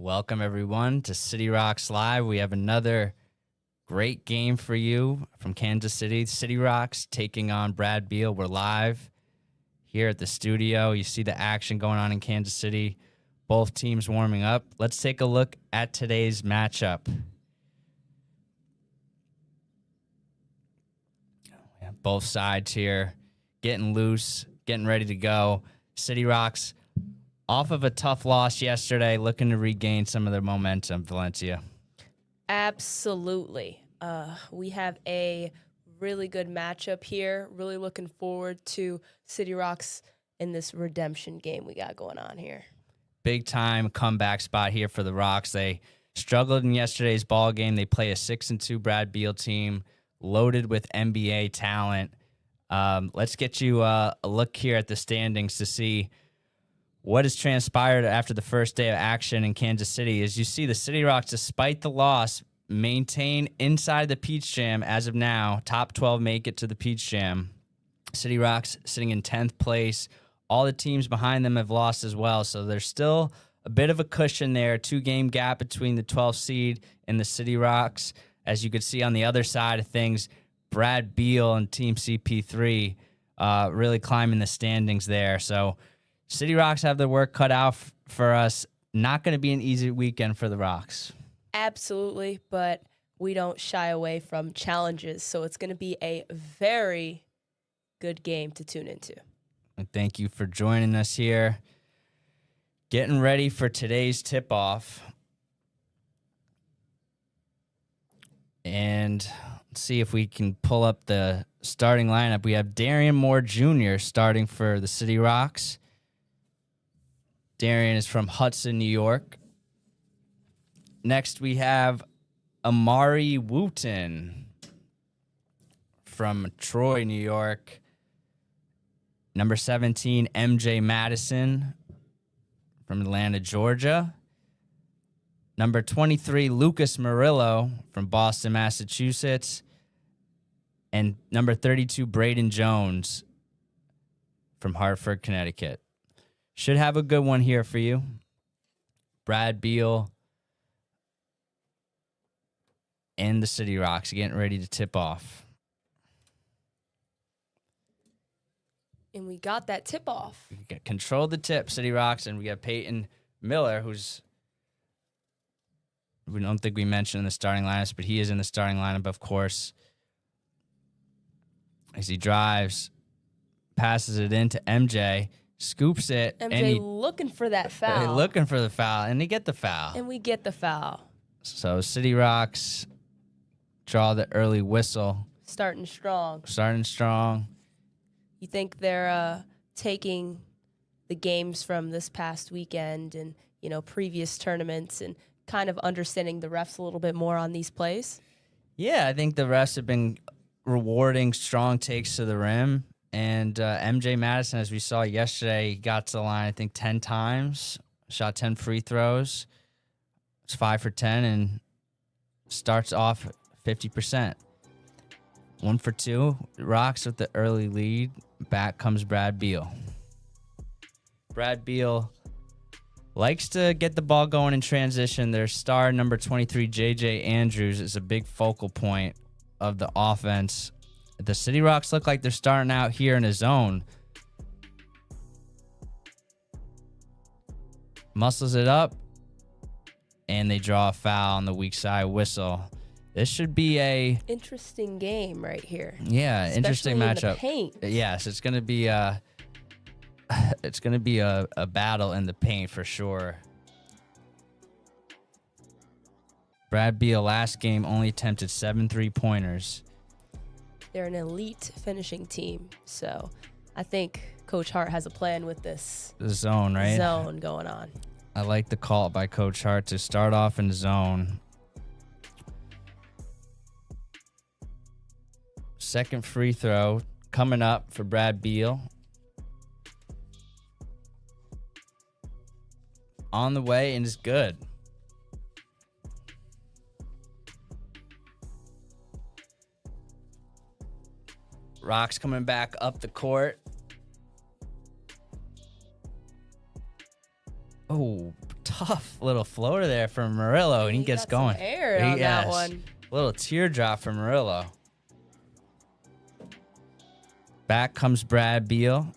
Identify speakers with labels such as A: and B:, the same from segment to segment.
A: Welcome, everyone, to City Rocks Live. We have another great game for you from Kansas City. City Rocks taking on Brad Beal. We're live here at the studio. You see the action going on in Kansas City. Both teams warming up. Let's take a look at today's matchup. We have both sides here getting loose, getting ready to go. City Rocks off of a tough loss yesterday, looking to regain some of their momentum, Valencia.
B: Absolutely. We have a really good matchup here. Really looking forward to City Rocks in this redemption game we got going on here.
A: Big time comeback spot here for the Rocks. They struggled in yesterday's ball game. They play a 6-2 Brad Beal team loaded with NBA talent. Let's get you a look here at the standings to see what has transpired after the first day of action in Kansas City. As you see, the City Rocks, despite the loss, maintain inside the Peach Jam as of now. Top 12 make it to the Peach Jam. City Rocks sitting in 10th place. All the teams behind them have lost as well, so there's still a bit of a cushion there, 2-game gap between the 12th seed and the City Rocks. As you could see on the other side of things, Brad Beal and Team CP3 really climbing the standings there. So City Rocks have their work cut out for us. Not going to be an easy weekend for the Rocks.
B: Absolutely, but we don't shy away from challenges, so it's going to be a very good game to tune into.
A: And thank you for joining us here. Getting ready for today's tip-off. And let's see if we can pull up the starting lineup. We have Darian Moore Jr. starting for the City Rocks. Darian is from Hudson, New York. Next, we have Amari Wooten from Troy, New York. Number 17, MJ Madison from Atlanta, Georgia. Number 23, Lucas Murillo from Boston, Massachusetts. And number 32, Braden Jones from Hartford, Connecticut. Should have a good one here for you. Brad Beal and the City Rocks getting ready to tip off.
B: And we got that tip-off.
A: We got control the tip, City Rocks, and we got Peyton Miller, we don't think we mentioned in the starting lineup, but he is in the starting lineup, of course. As he drives, passes it into MJ. Scoops it.
B: MJ looking for that foul.
A: Looking for the foul, and they get the foul.
B: And we get the foul.
A: So City Rocks draw the early whistle.
B: Starting strong.
A: You
B: think they're taking the games from this past weekend and, previous tournaments and kind of understanding the refs a little bit more on these plays?
A: Yeah, I think the refs have been rewarding strong takes to the rim. And MJ Madison, as we saw yesterday, got to the line, I think, 10 times, shot 10 free throws. It's 5 for 10 and starts off 50%. 1 for 2. Rocks with the early lead. Back comes Brad Beal. Brad Beal likes to get the ball going in transition. Their star, number 23, J.J. Andrews, is a big focal point of the offense. The City Rocks look like they're starting out here in a zone. Muscles it up, and they draw a foul on the weak side whistle. This should be a
B: interesting game right here.
A: Yeah,
B: especially
A: interesting matchup.
B: In the paint.
A: Yes, it's gonna be a battle in the paint for sure. Brad Beal last game only attempted 7 3-pointers.
B: They're an elite finishing team, so I think Coach Hart has a plan with this
A: zone, right?
B: Zone going on.
A: I like the call by Coach Hart to start off in zone. Second free throw coming up for Brad Beal. On the way and is good. Rocks coming back up the court. Oh, tough little floater there from Murillo, and he gets
B: got
A: going.
B: Some air on that one.
A: Little teardrop from Murillo. Back comes Brad Beal.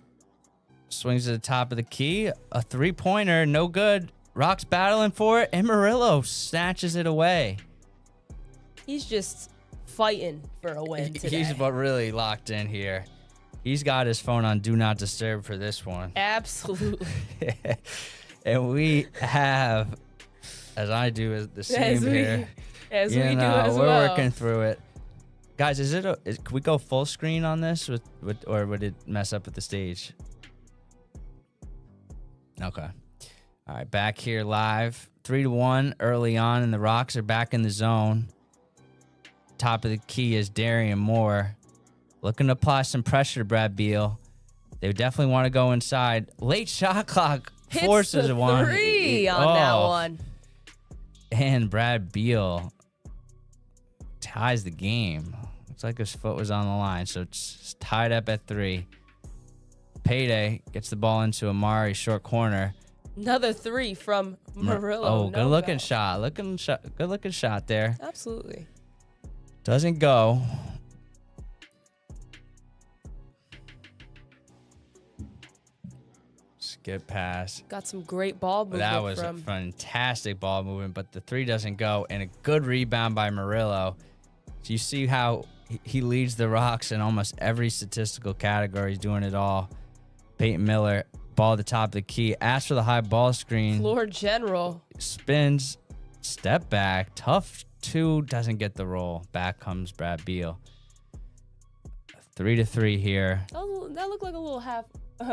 A: Swings to the top of the key. A three-pointer, no good. Rock's battling for it, and Murillo snatches it away.
B: He's just fighting for a win today.
A: He's really locked in here. He's got his phone on Do Not Disturb for this one.
B: Absolutely.
A: And we have, as I do, is the same here.
B: As we do as
A: we're
B: well.
A: working through it. Guys, can we go full screen on this, or would it mess up with the stage? Okay. All right, back here live. 3-1 early on, and the Rocks are back in the zone. Top of the key is Darian Moore. Looking to apply some pressure to Brad Beal. They definitely want to go inside. Late shot clock forces
B: the
A: one.
B: three on that one.
A: And Brad Beal ties the game. Looks like his foot was on the line, so it's tied up at 3. Payday gets the ball into Amari, short corner.
B: Another 3 from Murillo.
A: Good looking shot. Good looking shot there.
B: Absolutely.
A: Doesn't go. Skip pass.
B: Got some great ball movement.
A: That was a fantastic ball movement, but the 3 doesn't go, and a good rebound by Murillo. So you see how he leads the Rocks in almost every statistical category. He's doing it all. Peyton Miller, ball at the top of the key. Asks for the high ball screen.
B: Floor general.
A: Spins. Step back. Tough 2. Doesn't get the roll. Back comes Brad Beal. 3-3 here.
B: Oh, that looked like a little half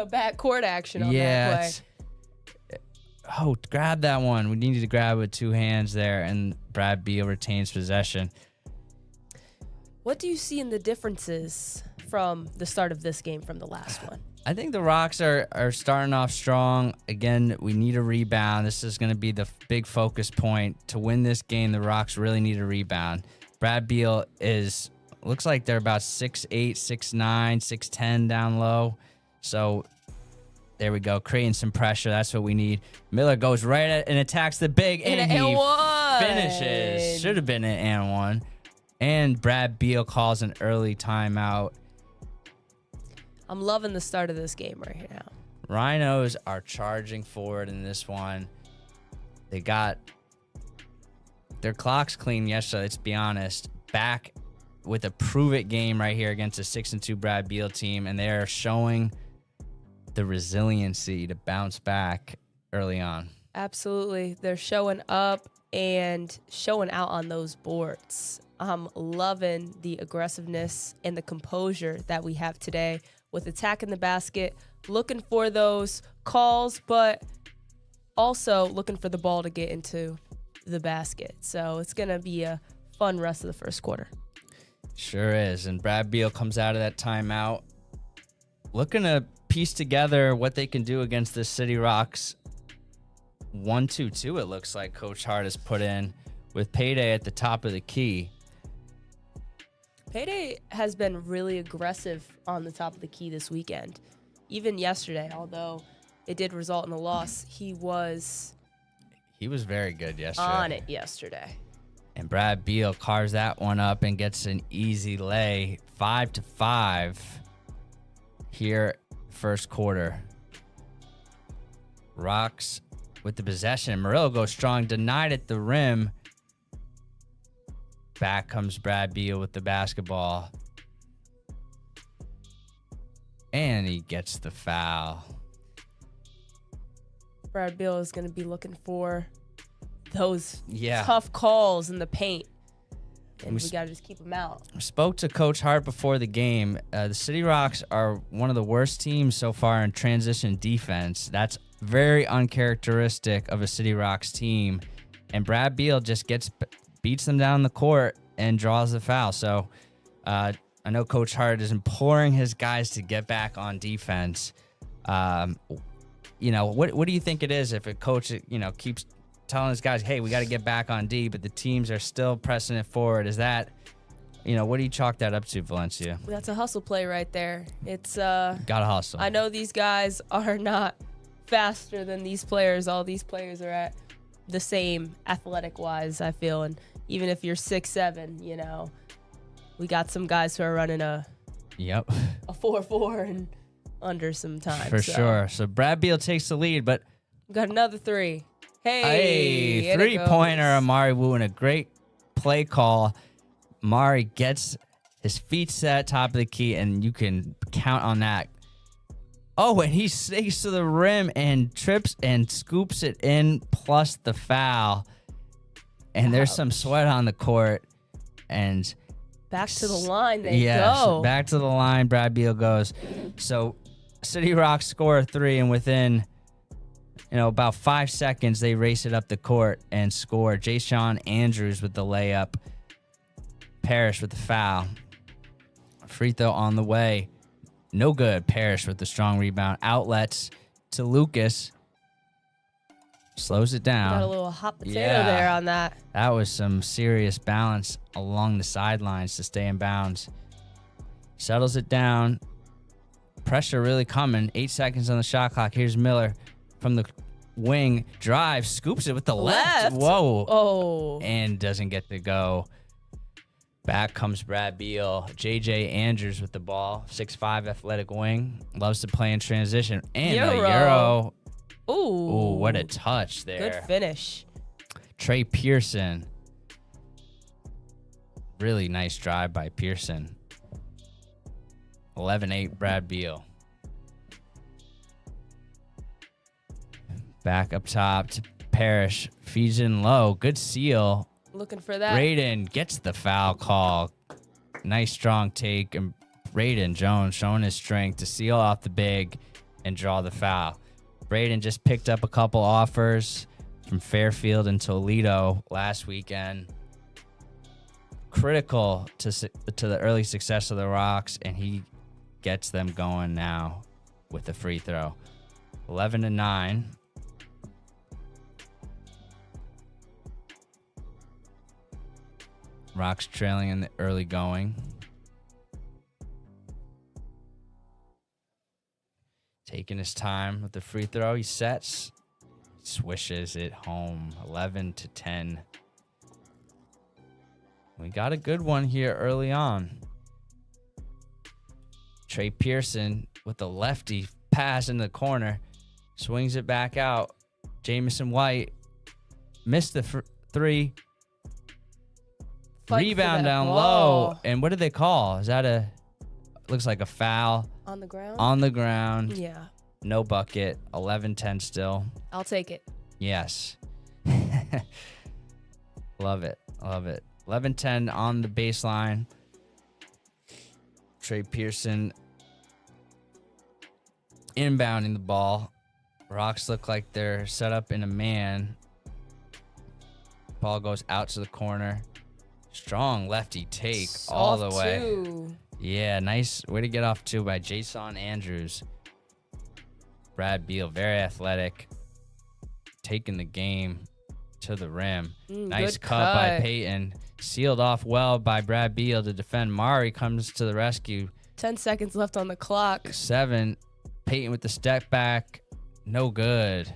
B: back court action on that play.
A: Oh, grab that one. We needed to grab with 2 hands there, and Brad Beal retains possession.
B: What do you see in the differences from the start of this game from the last one?
A: I think the Rocks are starting off strong. Again, we need a rebound. This is going to be the big focus point. To win this game, the Rocks really need a rebound. Brad Beal looks like they're about 6'8", 6'9", 6'10" down low. So there we go, creating some pressure. That's what we need. Miller goes right at and attacks the big, and he finishes. Should have been an and one. And Brad Beal calls an early timeout.
B: I'm loving the start of this game right here now.
A: Rhinos are charging forward in this one. They got their clocks clean yesterday, let's be honest. Back with a prove-it game right here against a 6-2 Brad Beal team, and they are showing the resiliency to bounce back early on.
B: Absolutely. They're showing up and showing out on those boards. I'm loving the aggressiveness and the composure that we have today with attacking the basket, looking for those calls, but also looking for the ball to get into the basket. So it's going to be a fun rest of the first quarter.
A: Sure is. And Brad Beal comes out of that timeout looking to piece together what they can do against this City Rocks 1-2-2, it looks like Coach Hart has put in with Payday at the top of the key.
B: Payday has been really aggressive on the top of the key this weekend. Even yesterday, although it did result in a loss, he was
A: very good yesterday.
B: On it yesterday.
A: And Brad Beal carves that one up and gets an easy lay, 5-5 here first quarter. Rocks with the possession. Murillo goes strong, denied at the rim. Back comes Brad Beal with the basketball. And he gets the foul.
B: Brad Beal is going to be looking for those
A: Yeah.
B: tough calls in the paint. And we got to just keep them out.
A: Spoke to Coach Hart before the game. The City Rocks are one of the worst teams so far in transition defense. That's very uncharacteristic of a City Rocks team. And Brad Beal just beats them down the court and draws the foul. So I know Coach Hart is imploring his guys to get back on defense. What do you think it is if a coach, keeps telling his guys, hey, we got to get back on D, but the teams are still pressing it forward? Is that, what do you chalk that up to, Valencia?
B: That's a hustle play right there. It's
A: gotta hustle.
B: I know these guys are not faster than these players. All these players are at the same athletic-wise, I feel. And even if you're 6'7", you know, we got some guys who are running a 4.4 and under some time.
A: For sure. So Brad Beal takes the lead, but
B: we got another three. Hey,
A: three-pointer. Amari Wu, and a great play call. Amari gets his feet set, top of the key, and you can count on that. Oh, and he sneaks to the rim and trips and scoops it in, plus the foul. And there's some sweat on the court. And
B: back to the line they go.
A: Back to the line, Brad Beal goes. So City Rocks score a three, and within about 5 seconds, they race it up the court and score. Jay-Sean Andrews with the layup. Parrish with the foul. Free throw on the way. No good. Parrish with the strong rebound. Outlets to Lucas. Slows it down.
B: Got a little hot potato there on that.
A: That was some serious balance along the sidelines to stay in bounds. Settles it down. Pressure really coming. 8 seconds on the shot clock. Here's Miller from the wing. Drives. Scoops it with the left. Whoa.
B: Oh.
A: And doesn't get to go. Back comes Brad Beal. J.J. Andrews with the ball. 6'5" athletic wing. Loves to play in transition. And a Euro. Ooh, what a touch there.
B: Good finish.
A: Trey Pearson. Really nice drive by Pearson. 11-8 Brad Beal. Back up top to Parrish. Feeds in low. Good seal.
B: Looking for that.
A: Braden gets the foul call. Nice strong take. And Braden Jones showing his strength to seal off the big and draw the foul. Braden just picked up a couple offers from Fairfield and Toledo last weekend. Critical to the early success of the Rocks, and he gets them going now with the free throw. 11-9. Rocks trailing in the early going. Taking his time with the free throw. He sets. Swishes it home. 11-10. We got a good one here early on. Trey Pearson with the lefty pass in the corner. Swings it back out. Jamison White missed the three. Rebound down low. And what did they call? Is that looks like a foul.
B: On the ground?
A: On the ground.
B: Yeah.
A: No bucket. 11-10 still.
B: I'll take it.
A: Yes. Love it. Love it. 11-10 on the baseline. Trey Pearson inbounding the ball. Rocks look like they're set up in a man. Ball goes out to the corner. Strong lefty take all the way.
B: Two.
A: Yeah, nice way to get off two by Jay-Sean Andrews. Brad Beal, very athletic. Taking the game to the rim. Nice cut by Peyton. Sealed off well by Brad Beal to defend. Mari comes to the rescue.
B: 10 seconds left on the clock.
A: 7. Peyton with the step back. No good.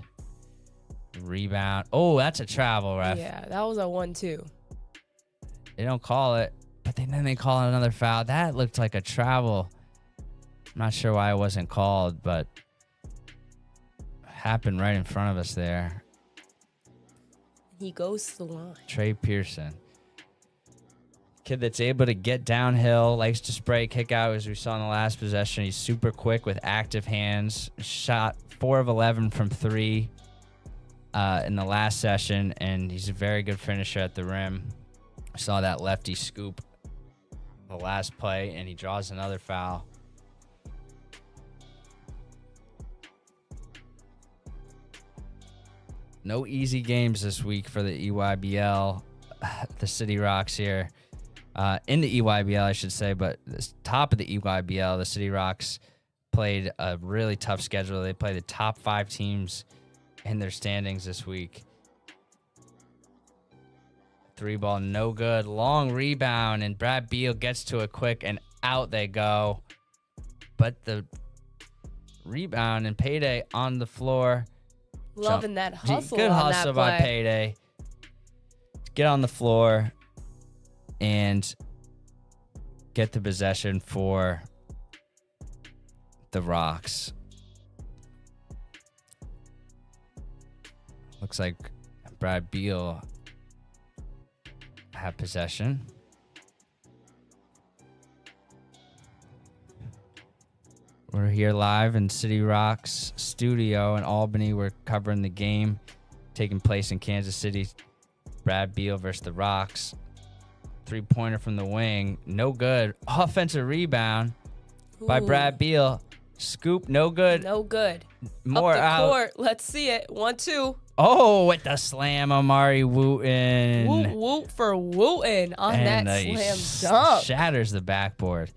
A: Rebound. Oh, that's a travel, ref.
B: Yeah, that was a 1-2.
A: They don't call it, but then they call it another foul. That looked like a travel. I'm not sure why it wasn't called, but happened right in front of us there.
B: He goes to the line.
A: Trey Pearson. Kid that's able to get downhill, likes to spray, kick out, as we saw in the last possession. He's super quick with active hands. Shot 4 of 11 from 3 in the last session, and he's a very good finisher at the rim. Saw that lefty scoop the last play, and he draws another foul. No easy games this week for the EYBL, the City Rocks here. In the EYBL, I should say, but the top of the EYBL, the City Rocks played a really tough schedule. They play the top 5 teams in their standings this week. 3 ball, no good. Long rebound, and Brad Beal gets to it quick, and out they go. But the rebound, and Payday on the floor.
B: Loving that hustle.
A: Good
B: on
A: hustle
B: that
A: by
B: play.
A: Payday. Get on the floor and get the possession for the Rocks. Looks like Brad Beal have possession. We're here live in City Rocks studio in Albany. We're covering the game taking place in Kansas City. Brad Beal versus the Rocks. 3-pointer from the wing. No good. Offensive rebound by Brad Beal. Scoop, no good.
B: No good.
A: More
B: Up the
A: out.
B: court. Let's see it. 1-2.
A: Oh, with the slam, Amari Wooten.
B: Woot woot for Wooten on
A: And
B: that
A: he
B: slam dunk.
A: shatters the backboard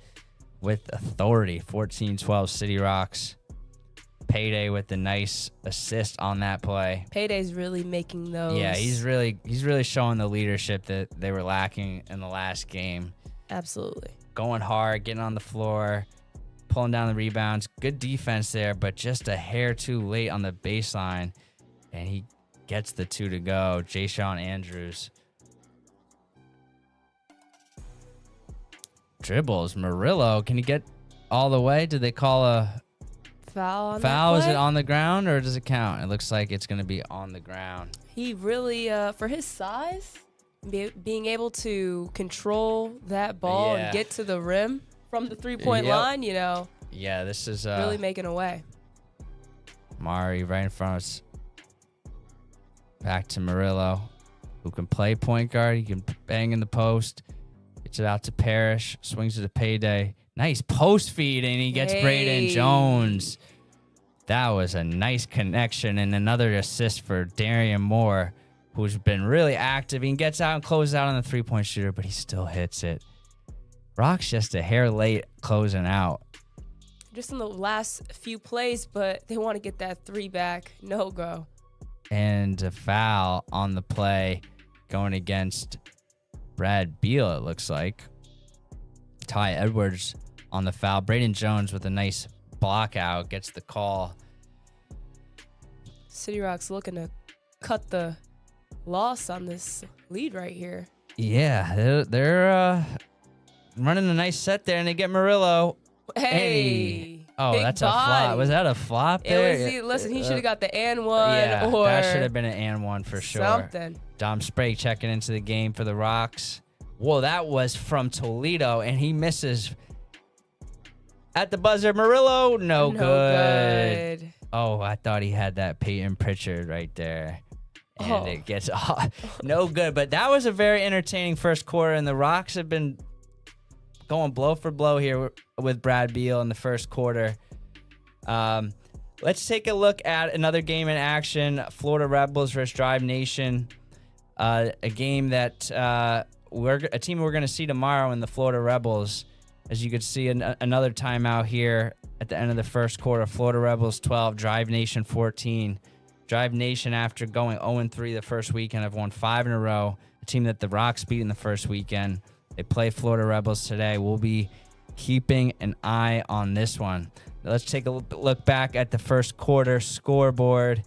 A: with authority. 14-12 City Rocks. Payday with the nice assist on that play.
B: Payday's really making those.
A: Yeah, he's really showing the leadership that they were lacking in the last game.
B: Absolutely.
A: Going hard, getting on the floor, pulling down the rebounds. Good defense there, but just a hair too late on the baseline. And he gets the 2 to go. Ja'Shawn Andrews. Dribbles. Murillo. Can he get all the way? Did they call a
B: Foul on
A: foul?
B: that
A: Is
B: play?
A: it on the ground or does it count? It looks like it's going to be on the ground.
B: He really, for his size, being able to control that ball
A: Yeah.
B: and get to the rim from the 3-point line,
A: Yeah, this is
B: really making a way.
A: Mari right in front of us. Back to Murillo, who can play point guard. He can bang in the post. Gets it out to Parrish. Swings it to Payday. Nice post feed, and he gets Braden Jones. That was a nice connection, and another assist for Darian Moore, who's been really active. He gets out and closes out on the 3-point shooter, but he still hits it. Rock's just a hair late closing out.
B: Just in the last few plays, but they want to get that 3 back. No go.
A: And a foul on the play going against Brad Beal, it looks like. Ty Edwards on the foul. Braden Jones with a nice block out gets the call.
B: City Rocks looking to cut the loss on this lead right here.
A: Yeah, they're running a nice set there, and they get Murillo.
B: Hey.
A: Oh,
B: big
A: that's
B: body.
A: a flop. Was that a flop
B: It
A: there?
B: was listen, he should have got the and one
A: Yeah,
B: or
A: that should have been an and one for sure.
B: something.
A: Dom Sprague checking into the game for the Rocks. Whoa, that was from Toledo, and he misses at the buzzer. Murillo, no good. Oh, I thought he had that Peyton Pritchard right there. And it gets no good. But that was a very entertaining first quarter, and the Rocks have been going blow for blow here with Brad Beal in the first quarter. Let's take a look at another game in action. Florida Rebels versus Drive Nation. A game that a team we're going to see tomorrow in the Florida Rebels. As you could see, another timeout here at the end of the first quarter. Florida Rebels 12, Drive Nation 14. Drive Nation, after going 0-3 the first weekend, have won 5 in a row. A team that the Rocks beat in the first weekend. They play Florida Rebels today. We'll be keeping an eye on this one. Let's take a look back at the first quarter scoreboard.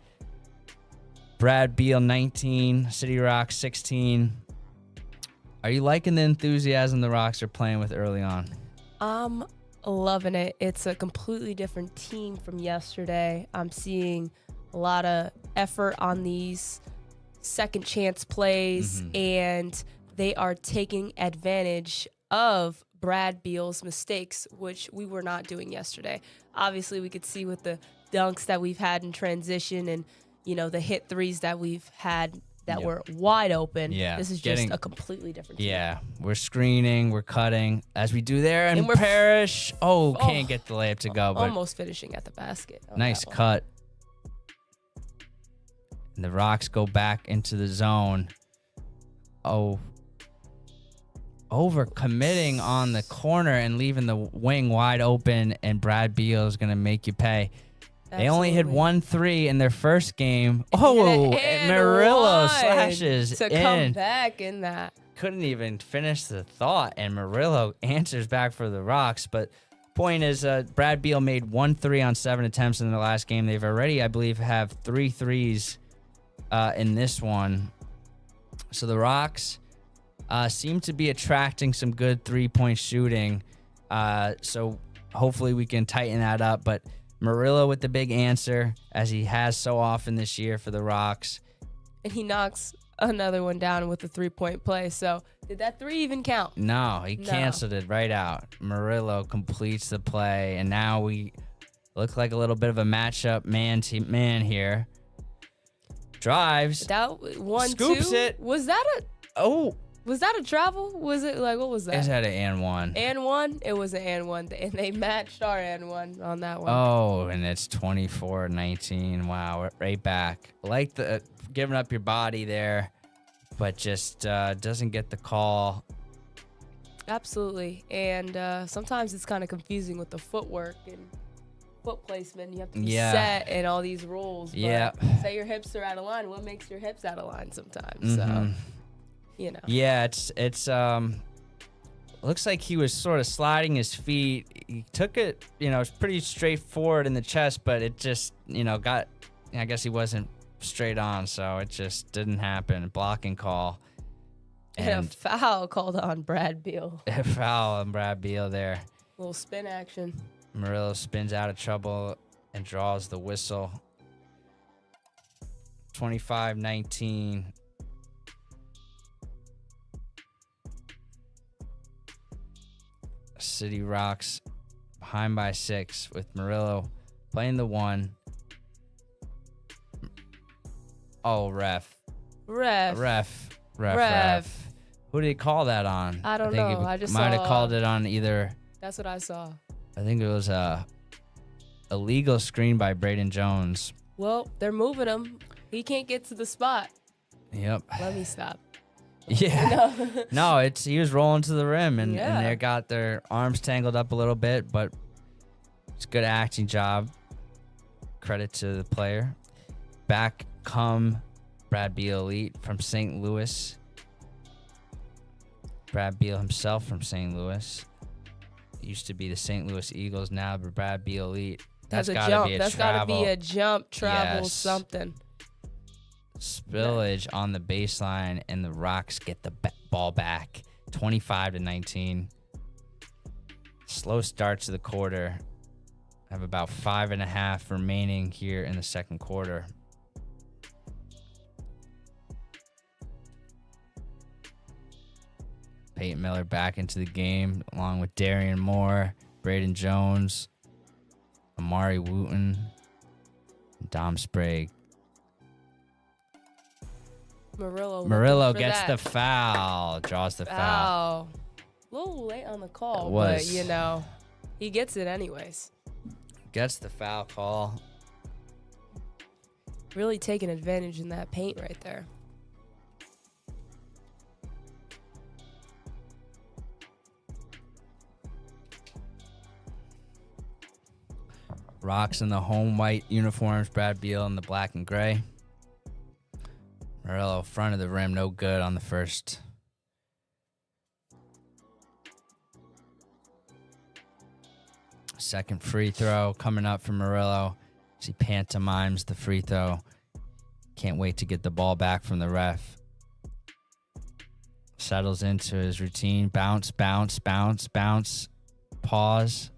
A: Brad Beal 19, City Rocks 16. Are you liking the enthusiasm the Rocks are playing with early on?
B: I'm loving it. It's a completely different team from yesterday. I'm seeing a lot of effort on these second chance plays, and they are taking advantage of Brad Beal's mistakes, which we were not doing yesterday. Obviously, we could see with the dunks that we've had in transition and, the hit threes that we've had that were wide open.
A: Yeah,
B: this is just a completely different team.
A: Yeah, we're screening, we're cutting, as we do there. And Parrish, can't get the layup to go. But
B: almost finishing at the basket.
A: Nice cut. And the Rocks go back into the zone. Over committing on the corner and leaving the wing wide open, and Brad Beal is going to make you pay. They only hit 1-3 in their first game. And Murillo slashes
B: to come back in that.
A: Couldn't even finish the thought, and Murillo answers back for the Rocks. But point is Brad Beal made 1 3 on 7 attempts in the last game. They've already, I believe, have 3 threes in this one. So the Rocks seem to be attracting some good 3-point shooting. So hopefully we can tighten that up. But Murillo with the big answer, as he has so often this year for the Rocks.
B: And he knocks another one down with a 3-point play. So did that 3 even count?
A: No, he canceled it right out. Murillo completes the play, and now we look like a little bit of a matchup man here. Drives.
B: That 1
A: Scoops
B: 2?
A: it.
B: Was that a travel? Was it like, what was that?
A: Is that an and one?
B: And one? It was an and one. And they matched our and one on that one.
A: Oh, and it's 24-19. Wow, right back. Like the giving up your body there, but just doesn't get the call.
B: Absolutely. And sometimes it's kind of confusing with the footwork and foot placement. You have to be set in all these rules. But say your hips are out of line. What makes your hips out of line sometimes? So, you know.
A: Yeah, it's looks like he was sort of sliding his feet. He took it, it's pretty straightforward in the chest, but it just, got, I guess he wasn't straight on, so it just didn't happen. Blocking call.
B: And a foul called on Brad Beal.
A: A foul on Brad Beal there.
B: Little spin action.
A: Murillo spins out of trouble and draws the whistle. 25-19. City Rocks behind by 6 with Murillo playing the 1. Oh, ref. Who did he call that on?
B: I don't know. I just
A: might have
B: saw,
A: called it on either.
B: That's what I saw.
A: I think it was a illegal screen by Braden Jones.
B: Well, they're moving him. He can't get to the spot.
A: Yep.
B: Let me stop.
A: Yeah. No, he was rolling to the rim, and they got their arms tangled up a little bit, but it's a good acting job. Credit to the player. Back come Brad Beal Elite from St. Louis. Brad Beal himself from St. Louis. Used to be the St. Louis Eagles, now the Brad Beal Elite. That's got to be a
B: That's got to be a jump, travel, something.
A: Spillage on the baseline, and the Rocks get the ball back. 25-19. Slow start to the quarter. Have about 5.5 remaining here in the second quarter. Peyton Miller back into the game, along with Darian Moore, Braden Jones, Amari Wooten, and Dom Sprague. Murillo gets the foul, draws the foul.
B: A little late on the call, but he gets it anyways.
A: Gets the foul call.
B: Really taking advantage in that paint right there.
A: Rocks in the home white uniforms, Brad Beal in the black and gray. Murillo, front of the rim, no good on the first. Second free throw coming up from Murillo. He pantomimes the free throw. Can't wait to get the ball back from the ref. Settles into his routine. Bounce, bounce, bounce, bounce. Pause.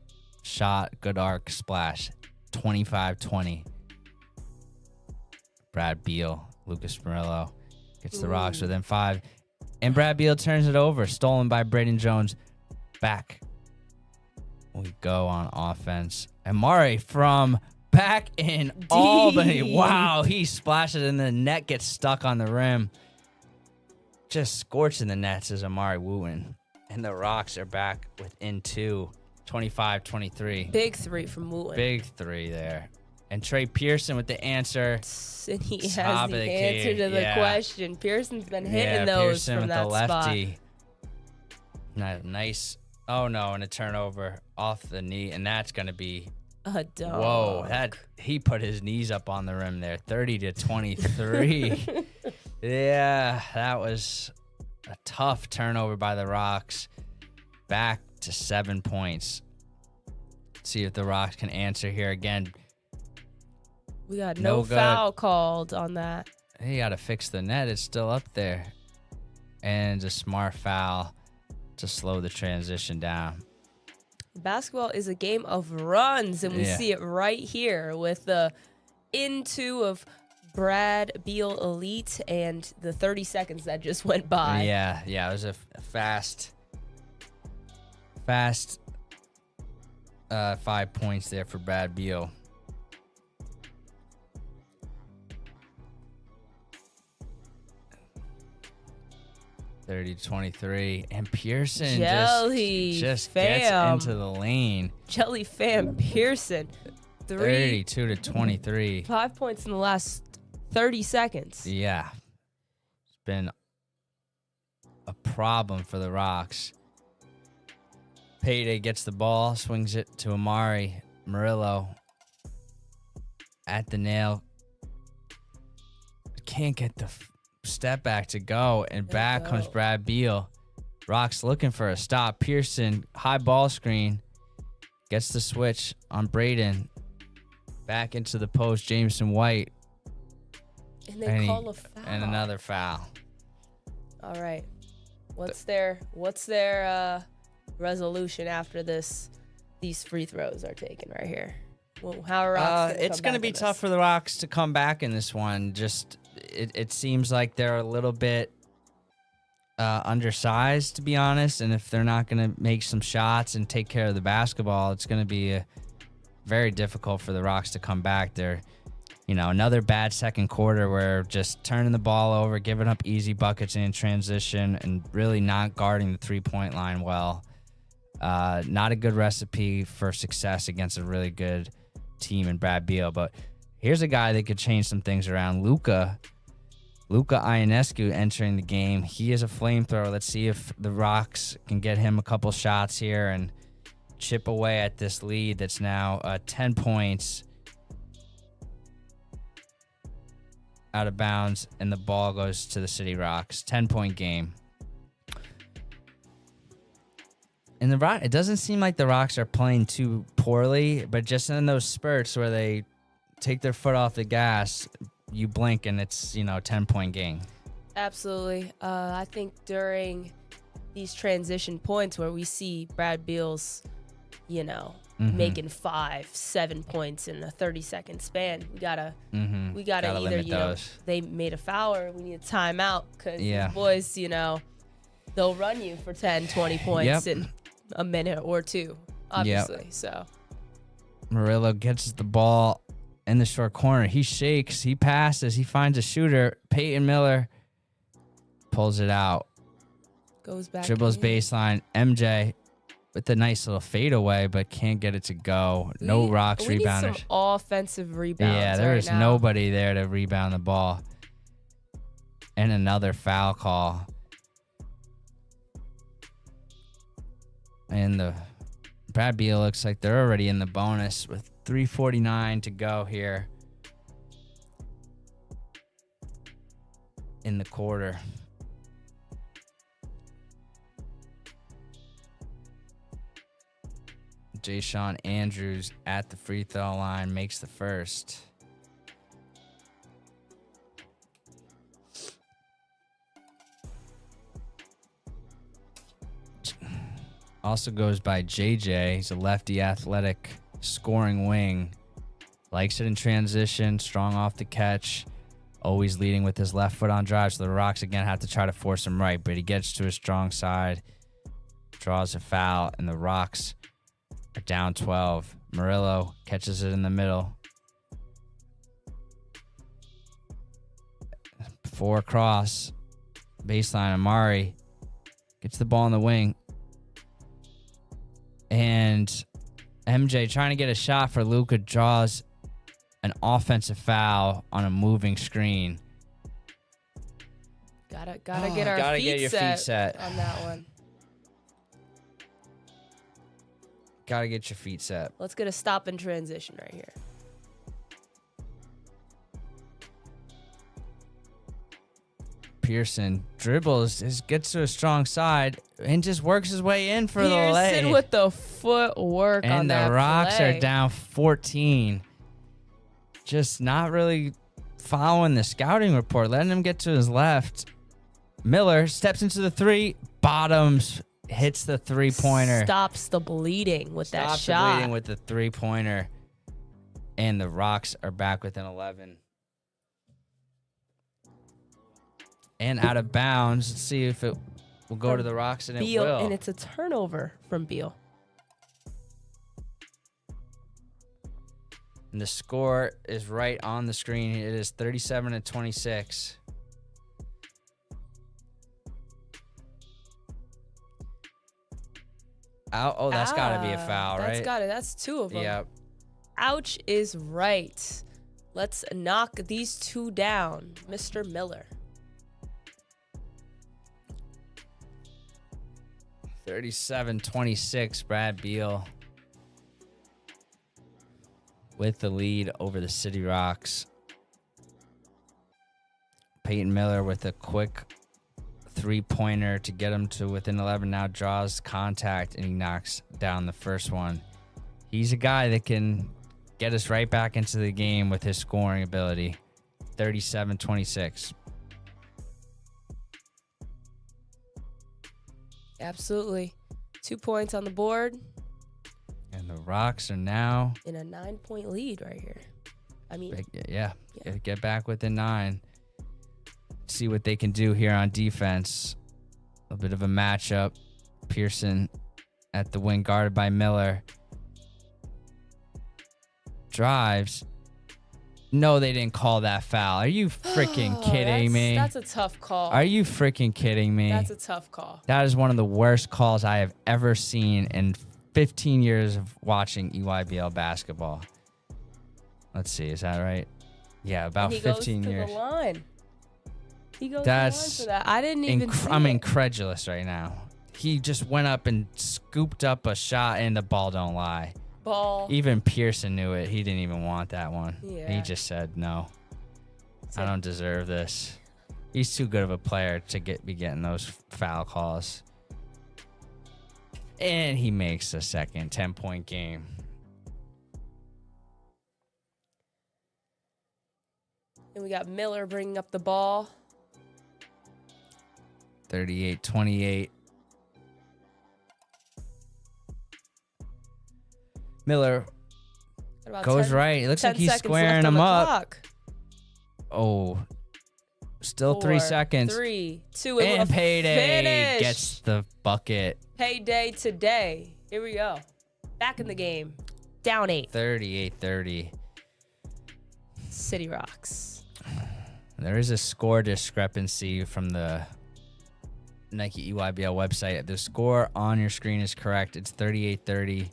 A: Shot. Good arc. Splash. 25-20. Brad Beal. Lucas Murillo gets the Rocks within 5. And Brad Beal turns it over. Stolen by Braden Jones. Back. We go on offense. Amari from back in Albany. Wow, he splashes and the net gets stuck on the rim. Just scorching the nets is Amari Wooten. And the Rocks are back within 2. 25-23.
B: Big 3 from Wooten.
A: Big 3 there. And Trey Pearson with the answer.
B: And he has the answer to the question. Pearson's been hitting those
A: Pearson
B: from
A: with
B: that
A: the lefty.
B: spot.
A: Nice. Oh, no, and a turnover off the knee. And that's going to be
B: a dog.
A: Whoa, he put his knees up on the rim there. 30-23. Yeah, that was a tough turnover by the Rocks. Back to 7 points. See if the Rocks can answer here again.
B: We got
A: No
B: no
A: good.
B: foul called on that.
A: They got to fix the net. It's still up there. And a smart foul to slow the transition down.
B: Basketball is a game of runs, and we see it right here with the into of Brad Beal Elite and the 30 seconds that just went by.
A: Yeah, it was a fast 5 points there for Brad Beal. (30-23), and Pearson just gets into the lane.
B: Jelly Fam Pearson,
A: 32-23.
B: 5 points in the last 30 seconds.
A: Yeah, it's been a problem for the Rocks. Payday gets the ball, swings it to Amari. Murillo at the nail. Can't get the step back to go, and back comes Brad Beal. Rocks looking for a stop. Pearson, high ball screen, gets the switch on Braden. Back into the post, Jameson White.
B: And they call a foul.
A: And another foul.
B: All right. What's their resolution after this? These free throws are taken right here. Well, how are Rocks
A: it's going to be tough for the Rocks to come back in this one. Just it seems like they're a little bit undersized, to be honest. And if they're not going to make some shots and take care of the basketball, it's going to be very difficult for the Rocks to come back. They're, another bad second quarter where just turning the ball over, giving up easy buckets in transition, and really not guarding the three-point line well. Not a good recipe for success against a really good team in Brad Beal. But here's a guy that could change some things around. Luka Ionescu entering the game. He is a flamethrower. Let's see if the Rocks can get him a couple shots here and chip away at this lead that's now 10 points out of bounds, and the ball goes to the City Rocks. 10-point game. And it doesn't seem like the Rocks are playing too poorly, but just in those spurts where they take their foot off the gas, you blink and it's, 10-point game.
B: Absolutely. I think during these transition points where we see Brad Beal's, making 5-7 points in a 30-second span, we gotta either they made a foul or we need a timeout, because these boys, they'll run you for 10-20 points in a minute or two, obviously. So
A: Murillo gets the ball in the short corner. He shakes, he passes, he finds a shooter. Peyton Miller pulls it out,
B: goes back,
A: dribbles baseline. MJ with a nice little fadeaway, but can't get it to go. No Rocks rebounders.
B: Need some offensive rebounds.
A: Yeah, there is nobody there to rebound the ball. And another foul call. And the Brad Beal looks like they're already in the bonus with 3:49 to go here in the quarter. Jayshawn Andrews at the free throw line makes the first. Also goes by JJ. He's a lefty, athletic, scoring wing. Likes it in transition, strong off the catch. Always leading with his left foot on drive. So the Rocks again have to try to force him right, but he gets to his strong side, draws a foul, and the Rocks are down 12. Murillo catches it in the middle. 4 across. Baseline, Amari gets the ball in the wing. And MJ trying to get a shot for Luka, draws an offensive foul on a moving screen.
B: Gotta get our feet set on that one.
A: Gotta get your feet set.
B: Let's get a stop and transition right here.
A: Pearson dribbles, gets to a strong side, and just works his way in for the lay.
B: Pearson with the footwork on that
A: And the Rocks
B: play.
A: are down 14. Just not really following the scouting report, letting him get to his left. Miller steps into the three, bottoms, hits the three-pointer.
B: Stops the bleeding with that shot.
A: Stops the bleeding with the three-pointer. And the Rocks are back within 11. And out of bounds. Let's see if it will go to the Rocks, and
B: Beal,
A: it will.
B: and it's a turnover from Beal.
A: And the score is right on the screen. It is 37-26. Oh, that's got to be a foul, right?
B: That's got it. That's two of them.
A: Yep.
B: Ouch is right. Let's knock these two down, Mr. Miller.
A: 37-26, Brad Beal with the lead over the City Rocks. Peyton Miller with a quick three-pointer to get him to within 11. Now draws contact, and he knocks down the first one. He's a guy that can get us right back into the game with his scoring ability. 37-26.
B: Absolutely. 2 points on the board.
A: And the Rocks are now
B: in a 9-point lead right here. I mean,
A: yeah. Get back within 9. See what they can do here on defense. A bit of a matchup. Pearson at the wing, guarded by Miller. Drives. No, they didn't call that foul. Are you freaking kidding me?
B: That's a tough call.
A: Are you freaking kidding me?
B: That's a tough call.
A: That is one of the worst calls I have ever seen in 15 years of watching EYBL basketball. Let's see, is that right? Yeah, about 15 years.
B: He goes to the line. He goes
A: That's
B: to the line for that. I didn't even see
A: I'm
B: it.
A: incredulous right now. He just went up and scooped up a shot, and the ball don't lie.
B: Ball.
A: Even Pearson knew it. He didn't even want that one.
B: Yeah.
A: He just said, no, I don't deserve this. He's too good of a player to be getting those foul calls. And he makes a second 10-point game.
B: And we got Miller bringing up the ball.
A: 38-28. Miller goes right. It looks like he's squaring him up.
B: Clock.
A: Oh, still 3 seconds.
B: 3, 2,
A: and Payday
B: finish.
A: gets the bucket.
B: Payday today. Here we go. Back in the game. Down 8.
A: 38-30.
B: City Rocks.
A: There is a score discrepancy from the Nike EYBL website. The score on your screen is correct. It's 38-30.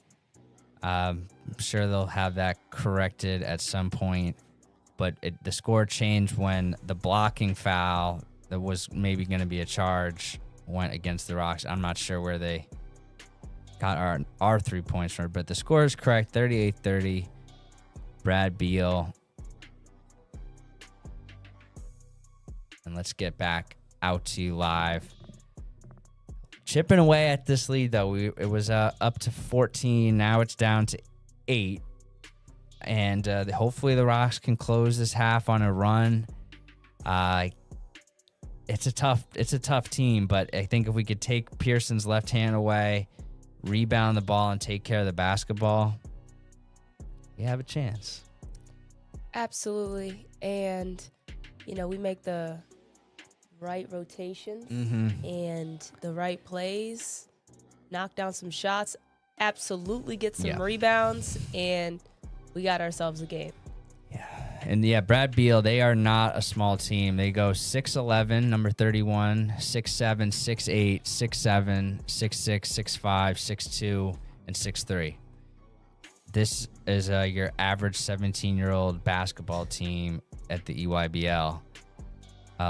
A: I'm sure they'll have that corrected at some point. But the score changed when the blocking foul that was maybe going to be a charge went against the Rocks. I'm not sure where they got our 3 points from, but the score is correct. 38-30. Brad Beal. And let's get back out to you live. Chipping away at this lead, though. It was up to 14. Now it's down to 8. And hopefully the Rocks can close this half on a run. It's a tough team, but I think if we could take Pearson's left hand away, rebound the ball, and take care of the basketball, you have a chance.
B: Absolutely. And, we make the right rotations and the right plays, knock down some shots, absolutely get some rebounds, and we got ourselves a game.
A: And Brad Beal, they are not a small team. They go 6'11", number 31, 6'7", 6'8", 6'7", 6'6", 6'5", 6'2", and 6'3". This is your average 17-year-old basketball team at the EYBL.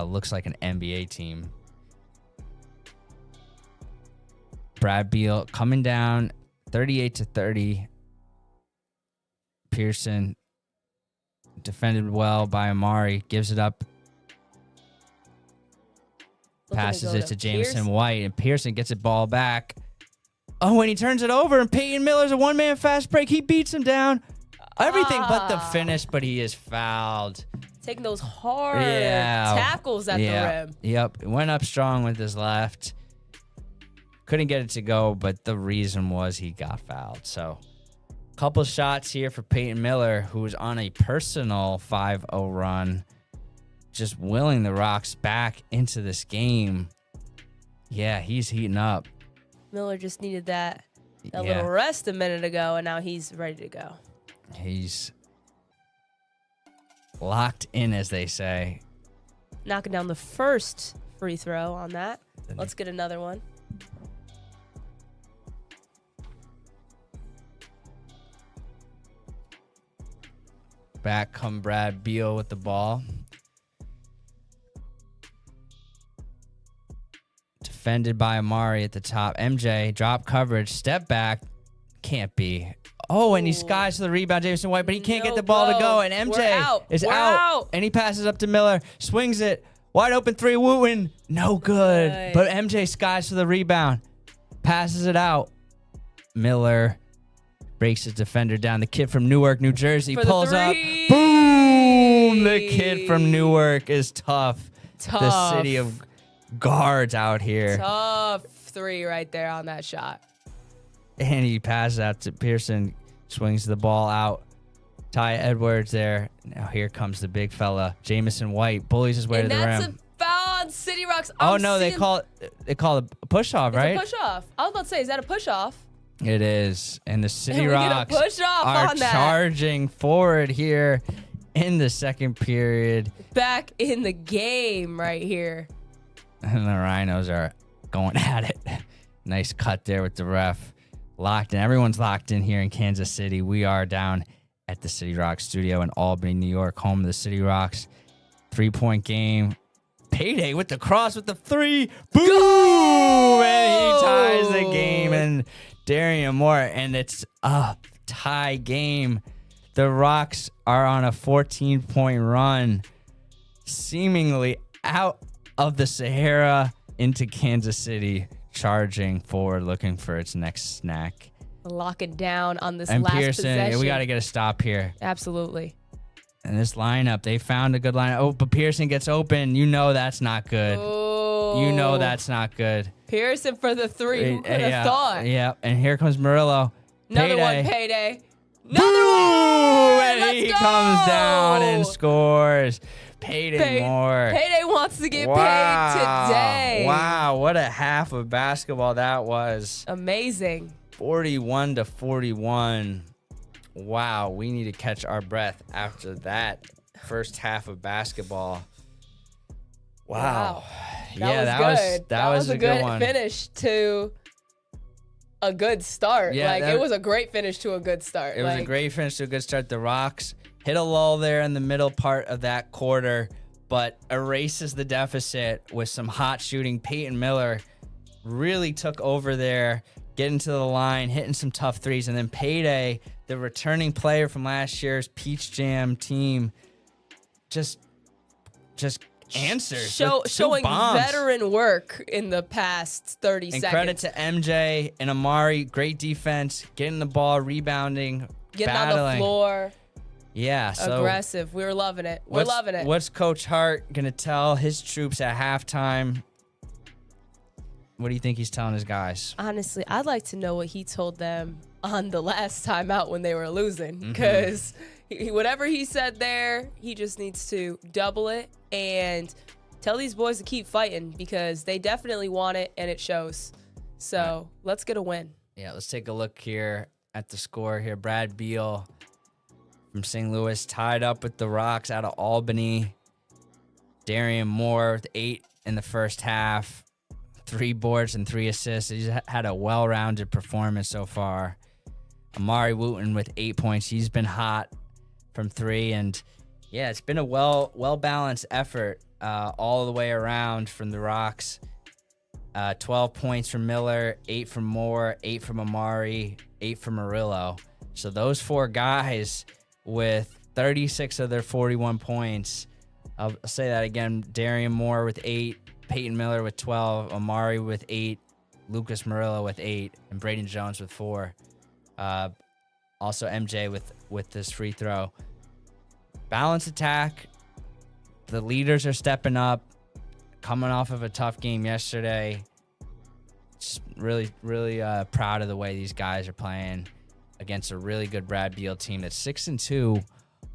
A: Looks like an NBA team. Brad Beal coming down 38-30. Pearson defended well by Amari. Gives it up. Passes it to Jameson White, and Pearson gets the ball back. Oh, and he turns it over, and Peyton Miller's a one-man fast break. He beats him down. Everything but the finish, but he is fouled.
B: Taking those hard tackles at the rim.
A: Yep. Went up strong with his left. Couldn't get it to go, but the reason was he got fouled. So, a couple shots here for Peyton Miller, who was on a personal 5-0 run, just willing the Rocks back into this game. Yeah, he's heating up.
B: Miller just needed that little rest a minute ago, and now he's ready to go.
A: He's locked in, as they say.
B: Knocking down the first free throw on that. Let's get another one.
A: Back come Brad Beal with the ball. Defended by Amari at the top. MJ, drop coverage, step back. Can't be. Oh, and he skies for the rebound, Jameson White, but he can't get the ball to go. And MJ is out. And he passes up to Miller, swings it. Wide open three, Wooten. No good. But MJ skies for the rebound. Passes it out. Miller breaks his defender down. The kid from Newark, New Jersey, pulls up. Boom! The kid from Newark is tough. The city of guards out here.
B: Tough three right there on that shot.
A: And he passes out to Pearson, swings the ball out. Ty Edwards there. Now here comes the big fella, Jameson White, bullies his way to the rim.
B: That's a foul on City Rocks.
A: They call it a push off, right?
B: It's a push off. I was about to say, is that a push off?
A: It is, and the City Rocks
B: are
A: charging forward here in the second period.
B: Back in the game right here.
A: And the Rhinos are going at it. Nice cut there with the ref. Locked in. Everyone's locked in here in Kansas City. We are down at the City Rocks studio in Albany, New York, home of the City Rocks. 3-point game. Payday with the cross with the three. Boom! Go! And he ties the game. And Darian Moore. And it's a tie game. The Rocks are on a 14-point run, seemingly out of the Sahara into Kansas City, charging forward, looking for its next snack.
B: Lock it down on this
A: and
B: last
A: Pearson,
B: possession.
A: We got to get a stop here.
B: Absolutely.
A: And this lineup, they found a good lineup. Oh, but Pearson gets open. You know that's not good.
B: Oh.
A: You know that's not good.
B: Pearson for the three. Who could have thought?
A: Yeah, and here comes Murillo.
B: Another one, Payday.
A: Another one! And he comes down and scores. Payday Moore.
B: Payday wants to get paid today.
A: Wow, what a half of basketball that was.
B: Amazing.
A: 41-41. Wow, we need to catch our breath after that first half of basketball. Wow. That was a good one.
B: Finish to a good start.
A: Yeah,
B: it was a great finish to a good start.
A: It was a great finish to a good start. The Rocks hit a lull there in the middle part of that quarter, but erases the deficit with some hot shooting. Peyton Miller really took over there, getting to the line, hitting some tough threes, and then Payday, the returning player from last year's Peach Jam team, just answers.
B: Showing veteran work in the past 30 seconds.
A: And credit to MJ and Amari, great defense, getting the ball, rebounding,
B: getting
A: battling
B: on the floor.
A: Yeah, so
B: aggressive. We were loving it. We're loving it.
A: What's Coach Hart gonna tell his troops at halftime? What do you think he's telling his guys?
B: Honestly, I'd like to know what he told them on the last time out when they were losing, because whatever he said there, he just needs to double it and tell these boys to keep fighting, because they definitely want it and it shows. So let's get a win.
A: Yeah, let's take a look here at the score here. Brad Beal from St. Louis tied up with the Rocks out of Albany. Darian Moore with 8 in the first half. 3 boards and 3 assists. He's had a well-rounded performance so far. Amari Wooten with 8 points. He's been hot from 3, and yeah, it's been a well-balanced effort all the way around from the Rocks. 12 points from Miller, 8 from Moore, 8 from Amari, 8 from Murillo. So those 4 guys with 36 of their 41 points. I'll say that again. Darian Moore with 8. Peyton Miller with 12, Amari with 8, Lucas Murillo with 8, and Braden Jones with 4. Also MJ with this free throw. Balanced attack. The leaders are stepping up, coming off of a tough game yesterday. Just really, really proud of the way these guys are playing against a really good Brad Beal team that's 6-2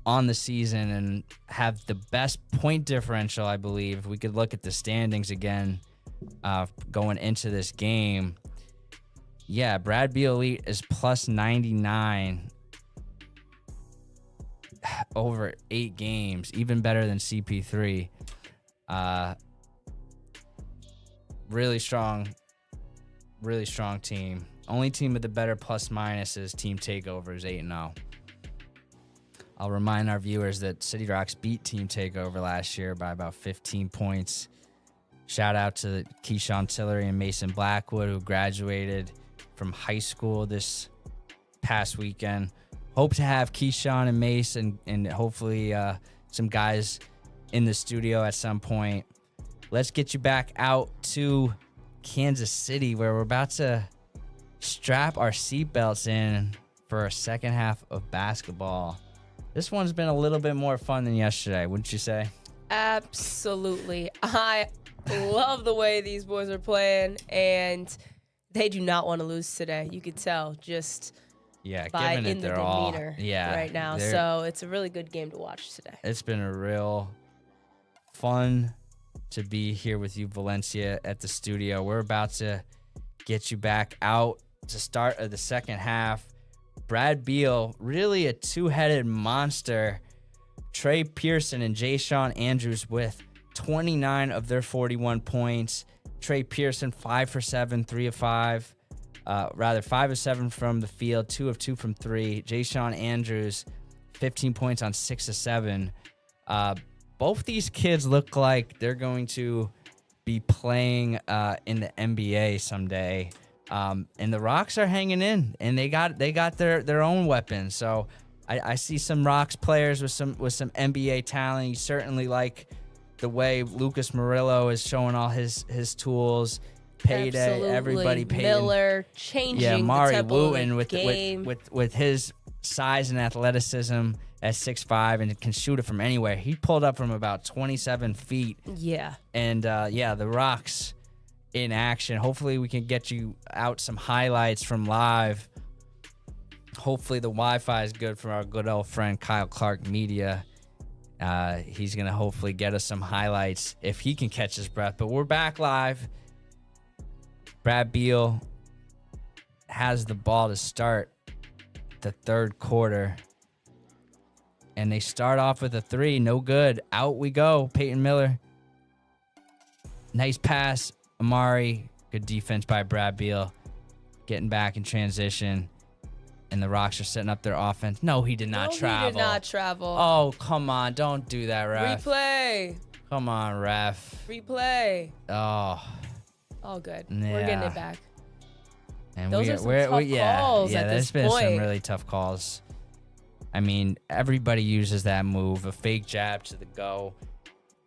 A: on the season and have the best point differential, I believe. We could look at the standings again going into this game. Yeah, Brad Beal Elite is plus 99 over 8 games, even better than CP3. Really strong team. Only team with the better plus minus is Team Takeover is 8-0. I'll remind our viewers that City Rocks beat Team Takeover last year by about 15 points. Shout out to Keyshawn Tillery and Mason Blackwood, who graduated from high school this past weekend. Hope to have Keyshawn and Mason and hopefully some guys in the studio at some point. Let's get you back out to Kansas City, where we're about to strap our seatbelts in for our second half of basketball. This one's been a little bit more fun than yesterday, wouldn't you say?
B: Absolutely. I love the way these boys are playing, and they do not want to lose today. You could tell just by
A: giving
B: in
A: it
B: the
A: their all.
B: demeanor
A: Yeah,
B: right now. So it's a really good game to watch today.
A: It's been a real fun to be here with you, Valencia, at the studio. We're about to get you back out to start of the second half. Brad Beal, really a two-headed monster. Trey Pearson and Jay-Sean Andrews with 29 of their 41 points. Trey Pearson, 5 for 7, 3 of 5. 5 of 7 from the field, 2 of 2 from 3. Jay-Sean Andrews, 15 points on 6 of 7. Both these kids look like they're going to be playing in the NBA someday. And the Rocks are hanging in, and they got their own weapons. So I see some Rocks players with some NBA talent. You certainly like the way Lucas Murillo is showing all his tools. Payday,
B: Absolutely.
A: Everybody Payday.
B: Miller changing
A: Mari
B: the tempo
A: Wooten
B: of the game.
A: with his size and athleticism at 6'5" and can shoot it from anywhere. He pulled up from about 27 feet.
B: Yeah.
A: And the Rocks in action. Hopefully we can get you out some highlights from live. Hopefully the Wi-Fi is good for our good old friend Kyle Clark Media. He's going to hopefully get us some highlights if he can catch his breath. But we're back live. Brad Beal has the ball to start the third quarter. And they start off with a 3. No good. Out we go. Peyton Miller. Nice pass. Amari. Good defense by Brad Beal. Getting back in transition. And the Rocks are setting up their offense. No, he did not travel.
B: He did not travel.
A: Oh, come on. Don't do that, ref.
B: Replay.
A: Come on, ref.
B: Replay.
A: Oh.
B: All good.
A: Yeah.
B: We're getting it back.
A: And
B: Those are some tough calls at
A: there's
B: this
A: been
B: point.
A: some really tough calls. I mean, everybody uses that move, a fake jab to the go.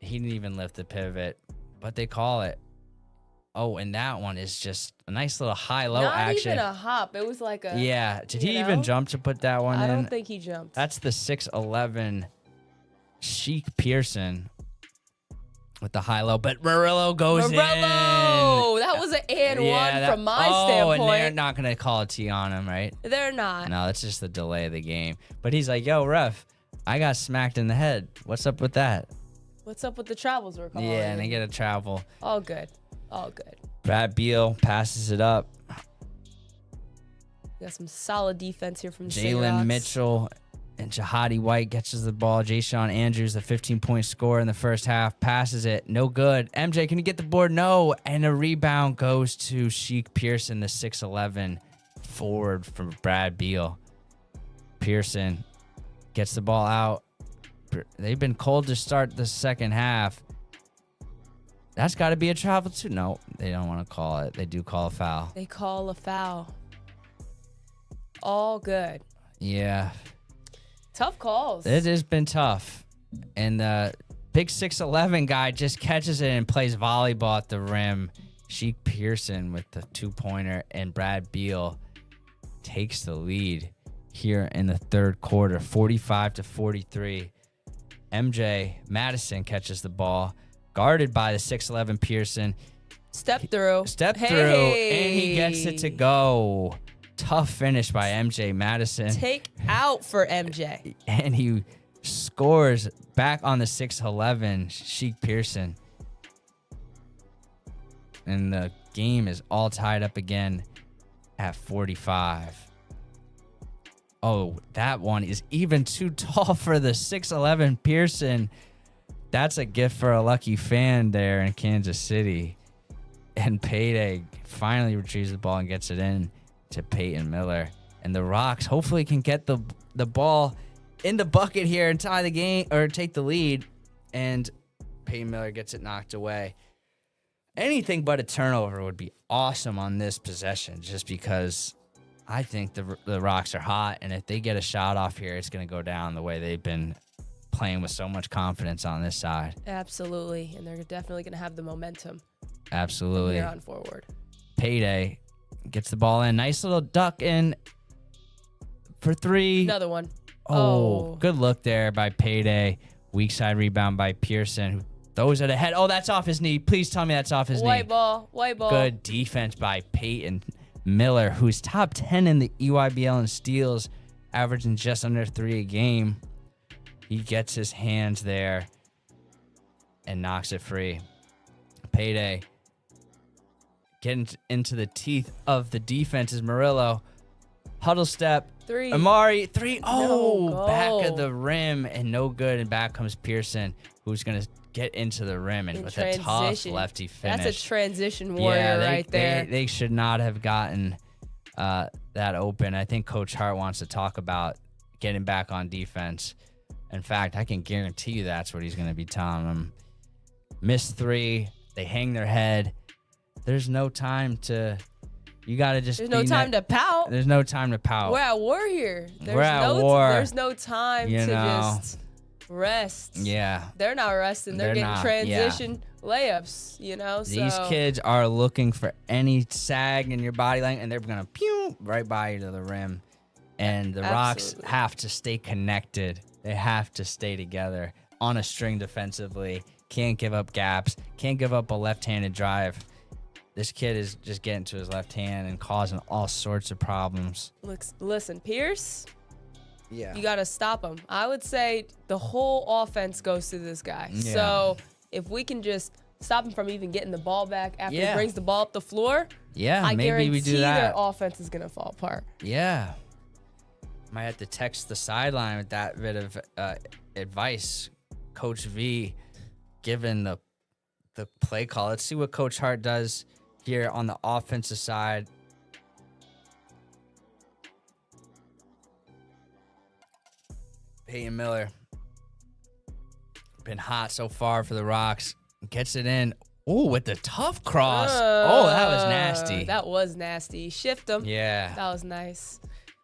A: He didn't even lift the pivot, but they call it. Oh, and that one is just a nice little high-low action.
B: Not even a hop. It was like a...
A: Yeah. Did he even jump to put that one in?
B: I don't think he jumped.
A: That's the 6'11" Sheik Pearson with the high-low. But Murillo goes in.
B: Murillo! That was an and one from my standpoint.
A: And they're not going to call a T on him, right?
B: They're not.
A: No, that's just the delay of the game. But he's like, yo, ref, I got smacked in the head. What's up with that?
B: What's up with the travels we're calling?
A: Yeah, and they get a travel.
B: All good. All good.
A: Brad Beal passes it up.
B: We got some solid defense here from
A: Jalen Mitchell and Jahadi White catches the ball. Jay-Sean Andrews, the 15-point scorer in the first half, passes it. No good. MJ, can you get the board? No. And a rebound goes to Sheik Pearson, the 6'11" forward from Brad Beal. Pearson gets the ball out. They've been cold to start the second half. That's got to be a travel too. No, they don't want to call it. They do call a foul.
B: They call a foul. All good.
A: Yeah.
B: Tough calls.
A: It has been tough. And Big 6'11" guy just catches it and plays volleyball at the rim. Sheik Pearson with the 2-pointer, and Brad Beal takes the lead here in the third quarter, 45-43. MJ Madison catches the ball, guarded by the 6'11" Pearson.
B: Step through,
A: and he gets it to go. Tough finish by MJ Madison.
B: Take out for MJ.
A: And he scores back on the 6'11", Sheik Pearson. And the game is all tied up again at 45. Oh, that one is even too tall for the 6'11" Pearson. That's a gift for a lucky fan there in Kansas City. And Payday finally retrieves the ball and gets it in to Peyton Miller. And the Rocks hopefully can get the ball in the bucket here and tie the game or take the lead. And Peyton Miller gets it knocked away. Anything but a turnover would be awesome on this possession, just because I think the Rocks are hot. And if they get a shot off here, it's going to go down the way they've been playing with so much confidence on this side.
B: Absolutely. And they're definitely going to have the momentum.
A: Absolutely.
B: From here on forward.
A: Payday gets the ball in. Nice little duck in for three.
B: Another one.
A: Oh, good look there by Payday. Weak side rebound by Pearson, who throws it ahead. Oh, that's off his knee. Please tell me that's off his knee.
B: White ball.
A: Good defense by Peyton Miller, who's top 10 in the EYBL in steals, averaging just under 3 a game. He gets his hands there and knocks it free. Payday getting into the teeth of the defense is Murillo. Huddle step.
B: Three.
A: Amari, three. Oh,
B: No
A: back of
B: go.
A: the rim and no good. And back comes Pearson, who's going to get into the rim and with a tough
B: transition.
A: lefty finish.
B: That's a transition warrior right there.
A: They should not have gotten that open. I think Coach Hart wants to talk about getting back on defense. In fact, I can guarantee you that's what he's going to be telling them. Missed three. They hang their head. There's no time to. You got to just.
B: There's no time to pout.
A: There's no time to pout.
B: We're at war here.
A: We're at war.
B: There's no time to just rest.
A: Yeah.
B: They're not resting. They're getting transition layups,
A: These kids are looking for any sag in your body line, and they're going to pew right by you to the rim. And the Rocks have to stay connected. They have to stay together on a string defensively. Can't give up gaps. Can't give up a left-handed drive. This kid is just getting to his left hand and causing all sorts of problems.
B: Listen, Pierce,
A: yeah,
B: you got to stop him. I would say the whole offense goes to this guy.
A: Yeah.
B: So if we can just stop him from even getting the ball back after he brings the ball up the floor,
A: I maybe we do that.
B: Their offense is going to fall apart.
A: Yeah. Might have to text the sideline with that bit of advice. Coach V given the play call. Let's see what Coach Hart does here on the offensive side. Peyton Miller been hot so far for the Rocks. Gets it in. Oh, with the tough cross. Oh, that was nasty.
B: That was nasty. Shift him.
A: Yeah.
B: That was nice.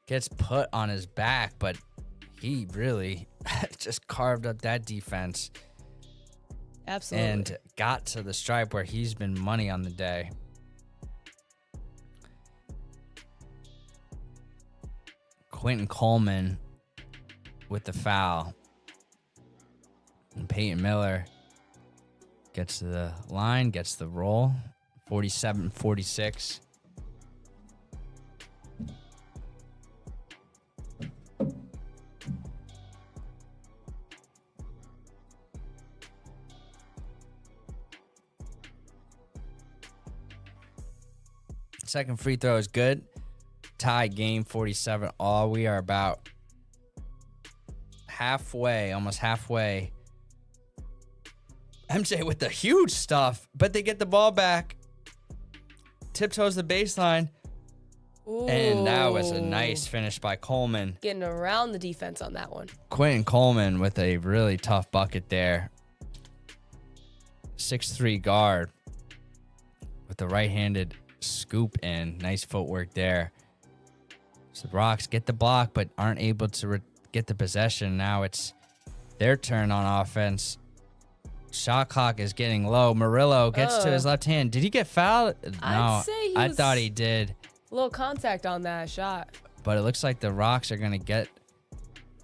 A: Gets put on his back, but he really just carved up that defense.
B: Absolutely.
A: And got to the stripe where he's been money on the day. Quentin Coleman with the foul. And Peyton Miller gets to the line, gets the roll. 47-46. Second free throw is good. Tie game 47-all. We are about halfway, almost halfway. MJ with the huge stuff, but they get the ball back. Tiptoes the baseline.
B: Ooh.
A: And that was a nice finish by Coleman.
B: Getting around the defense on that one.
A: Quentin Coleman with a really tough bucket there. 6'3" guard with the right-handed scoop in. Nice footwork there. So the Rocks get the block, but aren't able to get the possession. Now it's their turn on offense. Shot clock is getting low. Murillo gets to his left hand. Did he get fouled? No,
B: I'd say
A: I thought he did.
B: A little contact on that shot.
A: But it looks like the Rocks are going to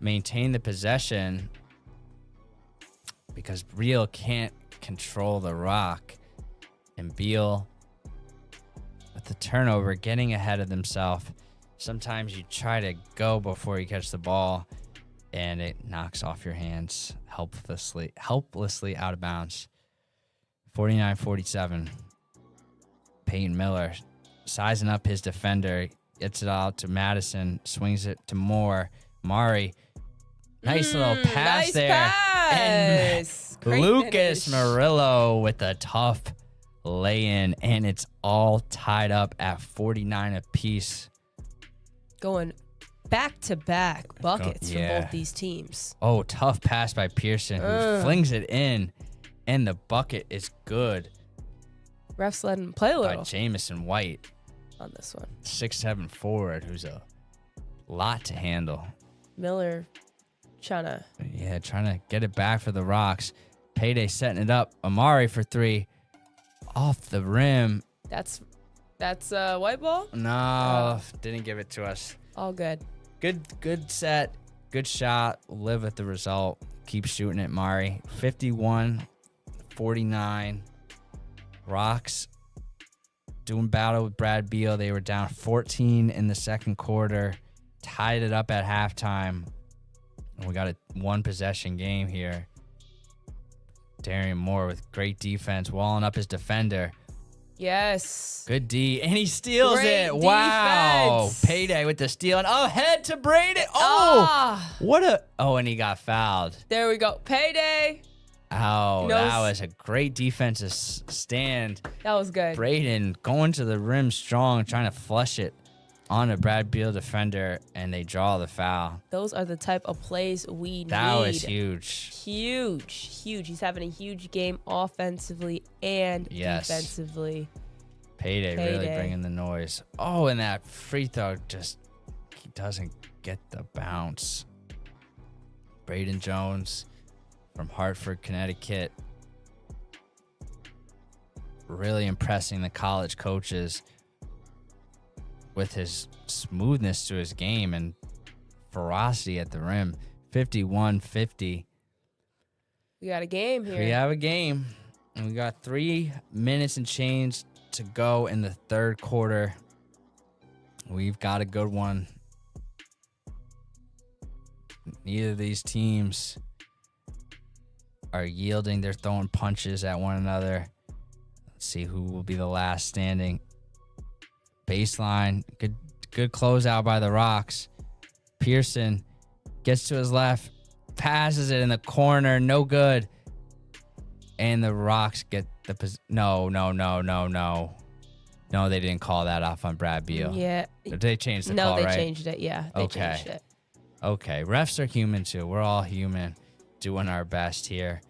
A: maintain the possession because Beal can't control the rock. And Beal, with the turnover, getting ahead of himself. Sometimes you try to go before you catch the ball, and it knocks off your hands helplessly out of bounds. 49-47. Peyton Miller sizing up his defender, gets it out to Madison, swings it to Moore. Mari, nice little pass there.
B: Pass.
A: And Lucas Murillo with a tough lay-in, and it's all tied up at 49 apiece.
B: Going back-to-back buckets from both these teams.
A: Oh, tough pass by Pearson, who flings it in, and the bucket is good.
B: Refs let him play a little.
A: By Jamison White.
B: On this one.
A: 6'7" forward who's a lot to handle.
B: Miller trying to
A: get it back for the Rocks. Payday setting it up. Amari for three. Off the rim.
B: That's white ball?
A: No, didn't give it to us.
B: All good.
A: Good set. Good shot. Live with the result. Keep shooting it, Mari. 51-49. Rocks doing battle with Brad Beal. They were down 14 in the second quarter. Tied it up at halftime. And we got a one possession game here. Darian Moore with great defense, walling up his defender.
B: Yes.
A: Good D. And he steals
B: Great
A: it. Wow.
B: defense.
A: Payday with the steal. And head to Braden. And he got fouled.
B: There we go. Payday.
A: Oh, that was a great defensive stand.
B: That was good.
A: Braden going to the rim strong, trying to flush it on a Brad Beal defender, and they draw the foul.
B: Those are the type of plays we need.
A: That was huge.
B: Huge. He's having a huge game offensively and defensively.
A: Payday really bringing the noise. Oh, and that free throw he doesn't get the bounce. Braden Jones from Hartford, Connecticut. Really impressing the college coaches with his smoothness to his game and ferocity at the rim. 51-50.
B: We got a game here.
A: We have a game. And we got 3 minutes and change to go in the third quarter. We've got a good one. Neither of these teams are yielding. They're throwing punches at one another. Let's see who will be the last standing. Baseline. Good closeout by the Rocks. Pearson gets to his left. Passes it in the corner. No good. And the Rocks get the No, they didn't call that off on Brad Beal.
B: Yeah.
A: They changed the call, right?
B: No, they changed it. Yeah, they changed it.
A: Okay. Refs are human, too. We're all human. Doing our best here.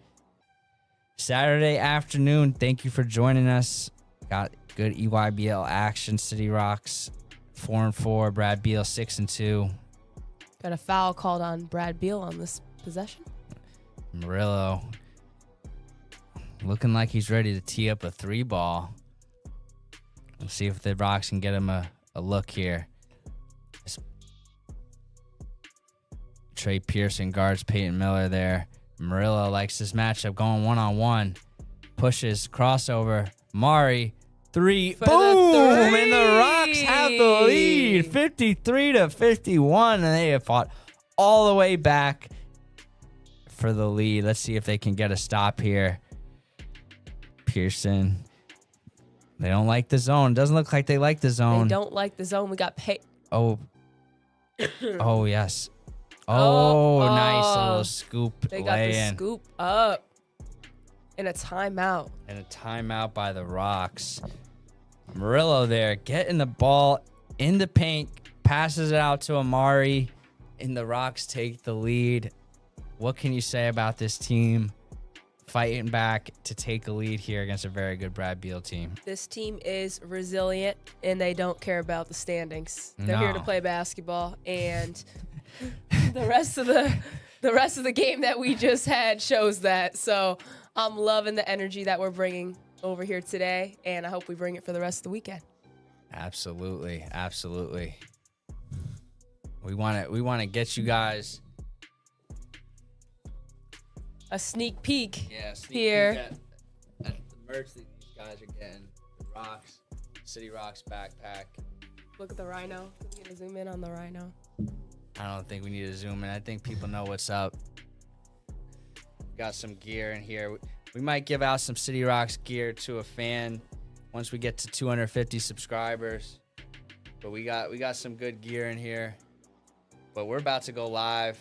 A: Saturday afternoon. Thank you for joining us. Got good EYBL action. City Rocks 4-4. Brad Beal 6-2.
B: Got a foul called on Brad Beal on this possession.
A: Murillo looking like he's ready to tee up a 3-ball. We'll see if the Rocks can get him a look here. Trey Pearson guards Peyton Miller there. Murillo likes this matchup, going one-on-one. Pushes, crossover. Mari, 3. Boom! And the Rocks have the lead, 53-51. And they have fought all the way back for the lead. Let's see if they can get a stop here. Pearson. They don't like the zone. Doesn't look like they like the zone.
B: They don't like the zone. We got
A: Oh, yes. Nice little scoop.
B: They got the scoop up. And a timeout.
A: And a timeout by the Rocks. Murillo there getting the ball in the paint. Passes it out to Amari. And the Rocks take the lead. What can you say about this team fighting back to take a lead here against a very good Brad Beal team?
B: This team is resilient, and they don't care about the standings. They're here to play basketball, and the rest of the game that we just had shows that. So I'm loving the energy that we're bringing over here today, and I hope we bring it for the rest of the weekend.
A: Absolutely, absolutely. We want to get you guys
B: a sneak peek.
A: Yeah, sneak
B: here.
A: Peek at the merch that these guys are getting. The Rocks, City Rocks backpack.
B: Look at the rhino. Can we get a zoom in on the rhino?
A: I don't think we need to zoom in. I think people know what's up. Got some gear in here. We might give out some City Rocks gear to a fan once we get to 250 subscribers. But we got some good gear in here. But we're about to go live.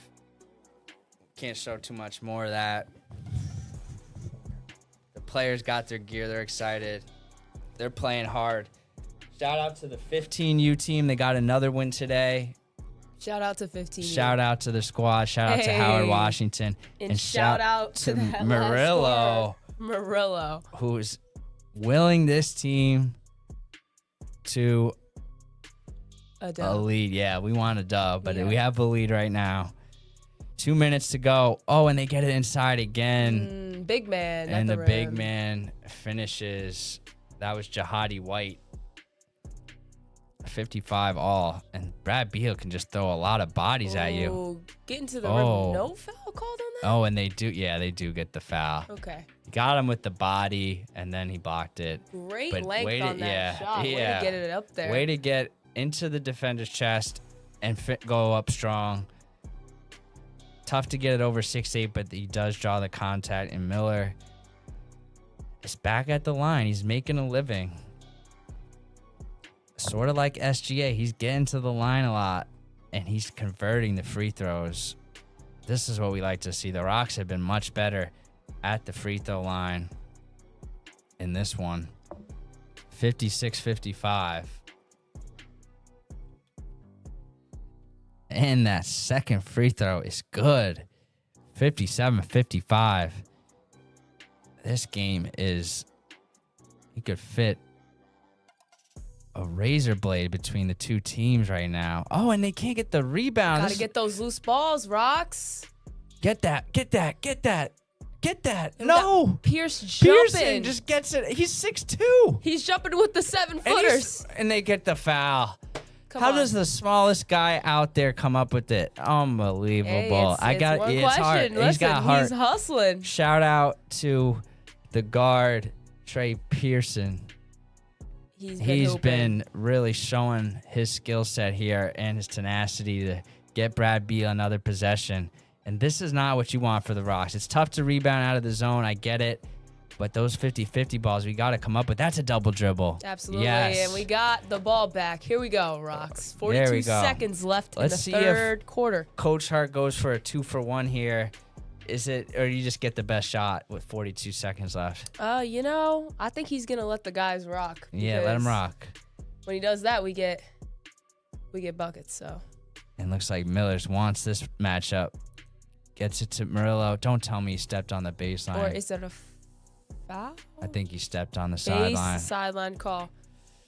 A: Can't show too much more of that. The players got their gear. They're excited. They're playing hard. Shout out to the 15U team. They got another win today.
B: Shout out to 15U.
A: Shout out to the squad. Shout out to Howard Washington.
B: And shout out to
A: Murillo.
B: Murillo.
A: Who is willing this team to a lead. Yeah, we want a dub, but we have a lead right now. 2 minutes to go. Oh, and they get it inside again.
B: Big man.
A: And the big man finishes. That was Jihadi White. 55 all. And Brad Beal can just throw a lot of bodies at you.
B: Get into the rim. No foul called on that?
A: Oh, and they do get the foul.
B: Okay.
A: Got him with the body, and then he blocked it.
B: Great length on that shot. Way to get it up there.
A: Way to get into the defender's chest and go up strong. Tough to get it over 6'8", but he does draw the contact. And Miller is back at the line. He's making a living. Sort of like SGA. He's getting to the line a lot, and he's converting the free throws. This is what we like to see. The Rocks have been much better at the free throw line in this one. 56-55. And that second free throw is good. 57-55. This game is... You could fit a razor blade between the two teams right now. Oh, and they can't get the rebound.
B: Gotta get those loose balls, Rocks.
A: Get that. No.
B: Pearson
A: just gets it. He's 6'2".
B: He's jumping with the 7-footers.
A: And they get the foul.
B: How
A: does the smallest guy out there come up with it? Unbelievable.
B: Hey, it's
A: hard.
B: Listen,
A: he's got heart.
B: He's hustling.
A: Shout out to the guard, Trey Pearson. He's been really showing his skill set here and his tenacity to get Brad Beal another possession. And this is not what you want for the Rocks. It's tough to rebound out of the zone. I get it. But those 50-50 balls, we got to come up with. That's a double dribble.
B: Absolutely.
A: Yes.
B: And we got the ball back. Here we go, Rocks. 42 seconds left in the third quarter.
A: Coach Hart goes for a 2-for-1 here. Is it, or you just get the best shot with 42 seconds left?
B: I think he's going to let the guys rock.
A: Yeah, let him rock.
B: When he does that, we get buckets, so.
A: And looks like Millers wants this matchup. Gets it to Murillo. Don't tell me he stepped on the baseline.
B: Or is it a foul?
A: I think he stepped on the sideline.
B: Sideline call.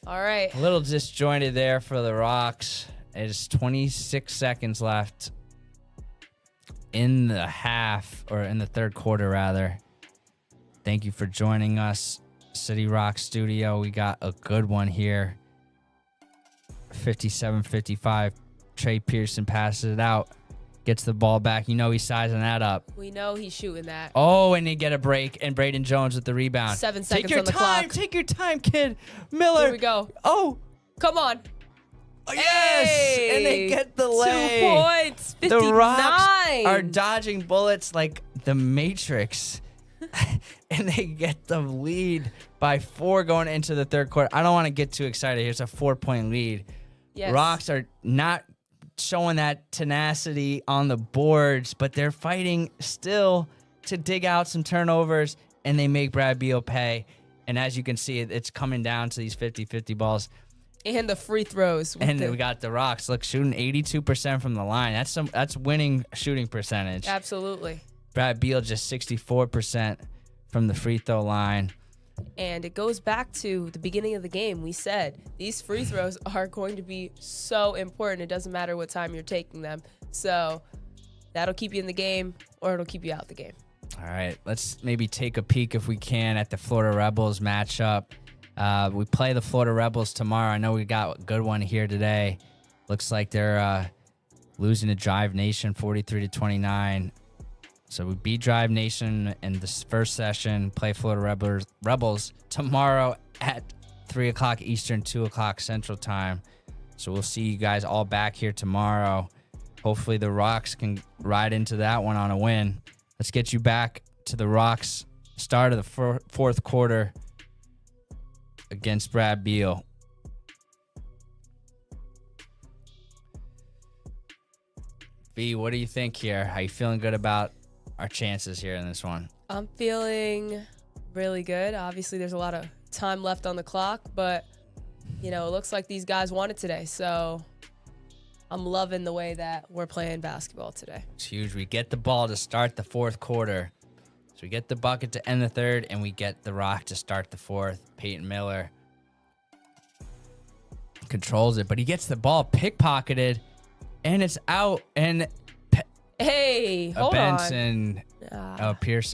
B: All right.
A: A little disjointed there for the Rocks. It is 26 seconds left in the half, or in the third quarter, rather. Thank you for joining us, City Rock Studio. We got a good one here. 57-55. Trey Pearson passes it out. Gets the ball back. You know he's sizing that up.
B: We know he's shooting that.
A: Oh, and they get a break, and Braden Jones with the rebound.
B: 7 seconds on the clock.
A: Take your time, kid. Miller.
B: Here we go.
A: Oh.
B: Come on.
A: Oh, yes.
B: Hey.
A: And they get the lay.
B: 2 points. 59.
A: The Rocks are dodging bullets like the Matrix. And they get the lead by 4 going into the third quarter. I don't want to get too excited. Here's a 4-point lead.
B: Yes.
A: Rocks are not showing that tenacity on the boards, but they're fighting still to dig out some turnovers, and they make Brad Beal pay. And as you can see, it's coming down to these 50-50 balls.
B: And the free throws.
A: And we got the Rocks, look, shooting 82% from the line. That's winning shooting percentage.
B: Absolutely.
A: Brad Beal just 64% from the free throw line.
B: And it goes back to the beginning of the game. We said these free throws are going to be so important. It doesn't matter what time you're taking them. So That'll keep you in the game, or it'll keep you out the game.
A: All right, let's maybe take a peek if we can at the Florida Rebels matchup. We play the Florida Rebels tomorrow. I know we got a good one here today. Looks like they're losing to Drive Nation 43-29. So we beat Drive Nation in this first session. Play Florida Rebels tomorrow at 3 o'clock Eastern, 2 o'clock Central Time. So we'll see you guys all back here tomorrow. Hopefully the Rocks can ride into that one on a win. Let's get you back to the Rocks start of the fourth quarter against Brad Beal. V, what do you think here? How you feeling good about our chances here in this one?
B: I'm feeling really good. Obviously, there's a lot of time left on the clock, but, it looks like these guys won it today. So I'm loving the way that we're playing basketball today.
A: It's huge. We get the ball to start the fourth quarter. So we get the bucket to end the third, and we get the rock to start the fourth. Peyton Miller controls it, but he gets the ball pickpocketed, and it's out. And
B: hey, hold
A: Pearson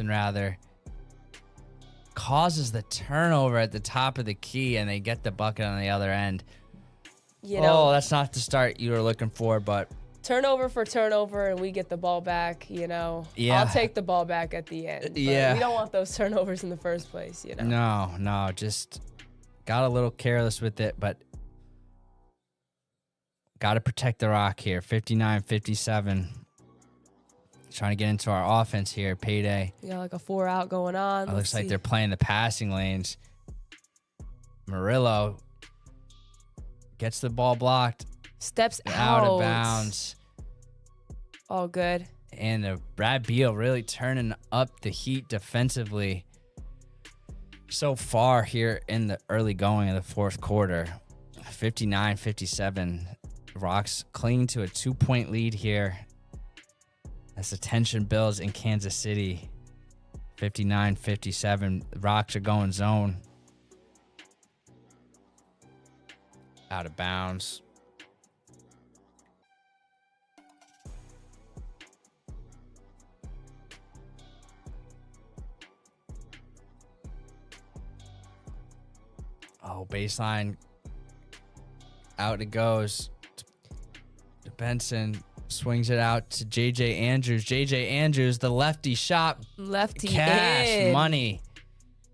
A: rather, causes the turnover at the top of the key, and they get the bucket on the other end. That's not the start you were looking for, but
B: turnover for turnover, and we get the ball back, Yeah. I'll take the ball back at the end.
A: Yeah.
B: We don't want those turnovers in the first place,
A: No, just got a little careless with it, but got to protect the rock here. 59-57. Trying to get into our offense here. Payday.
B: We got like a 4-out going on.
A: It looks like they're playing the passing lanes. Murillo gets the ball blocked.
B: Steps
A: out of bounds.
B: All good.
A: And Brad Beal really turning up the heat defensively so far here in the early going of the fourth quarter. 59-57. Rocks cling to a 2-point lead here as the tension builds in Kansas City. 59-57. Rocks are going zone. Out of bounds. Oh, baseline. Out it goes. To Benson. Swings it out to J.J. Andrews. J.J. Andrews, the lefty shot.
B: Lefty
A: cash
B: in.
A: Money.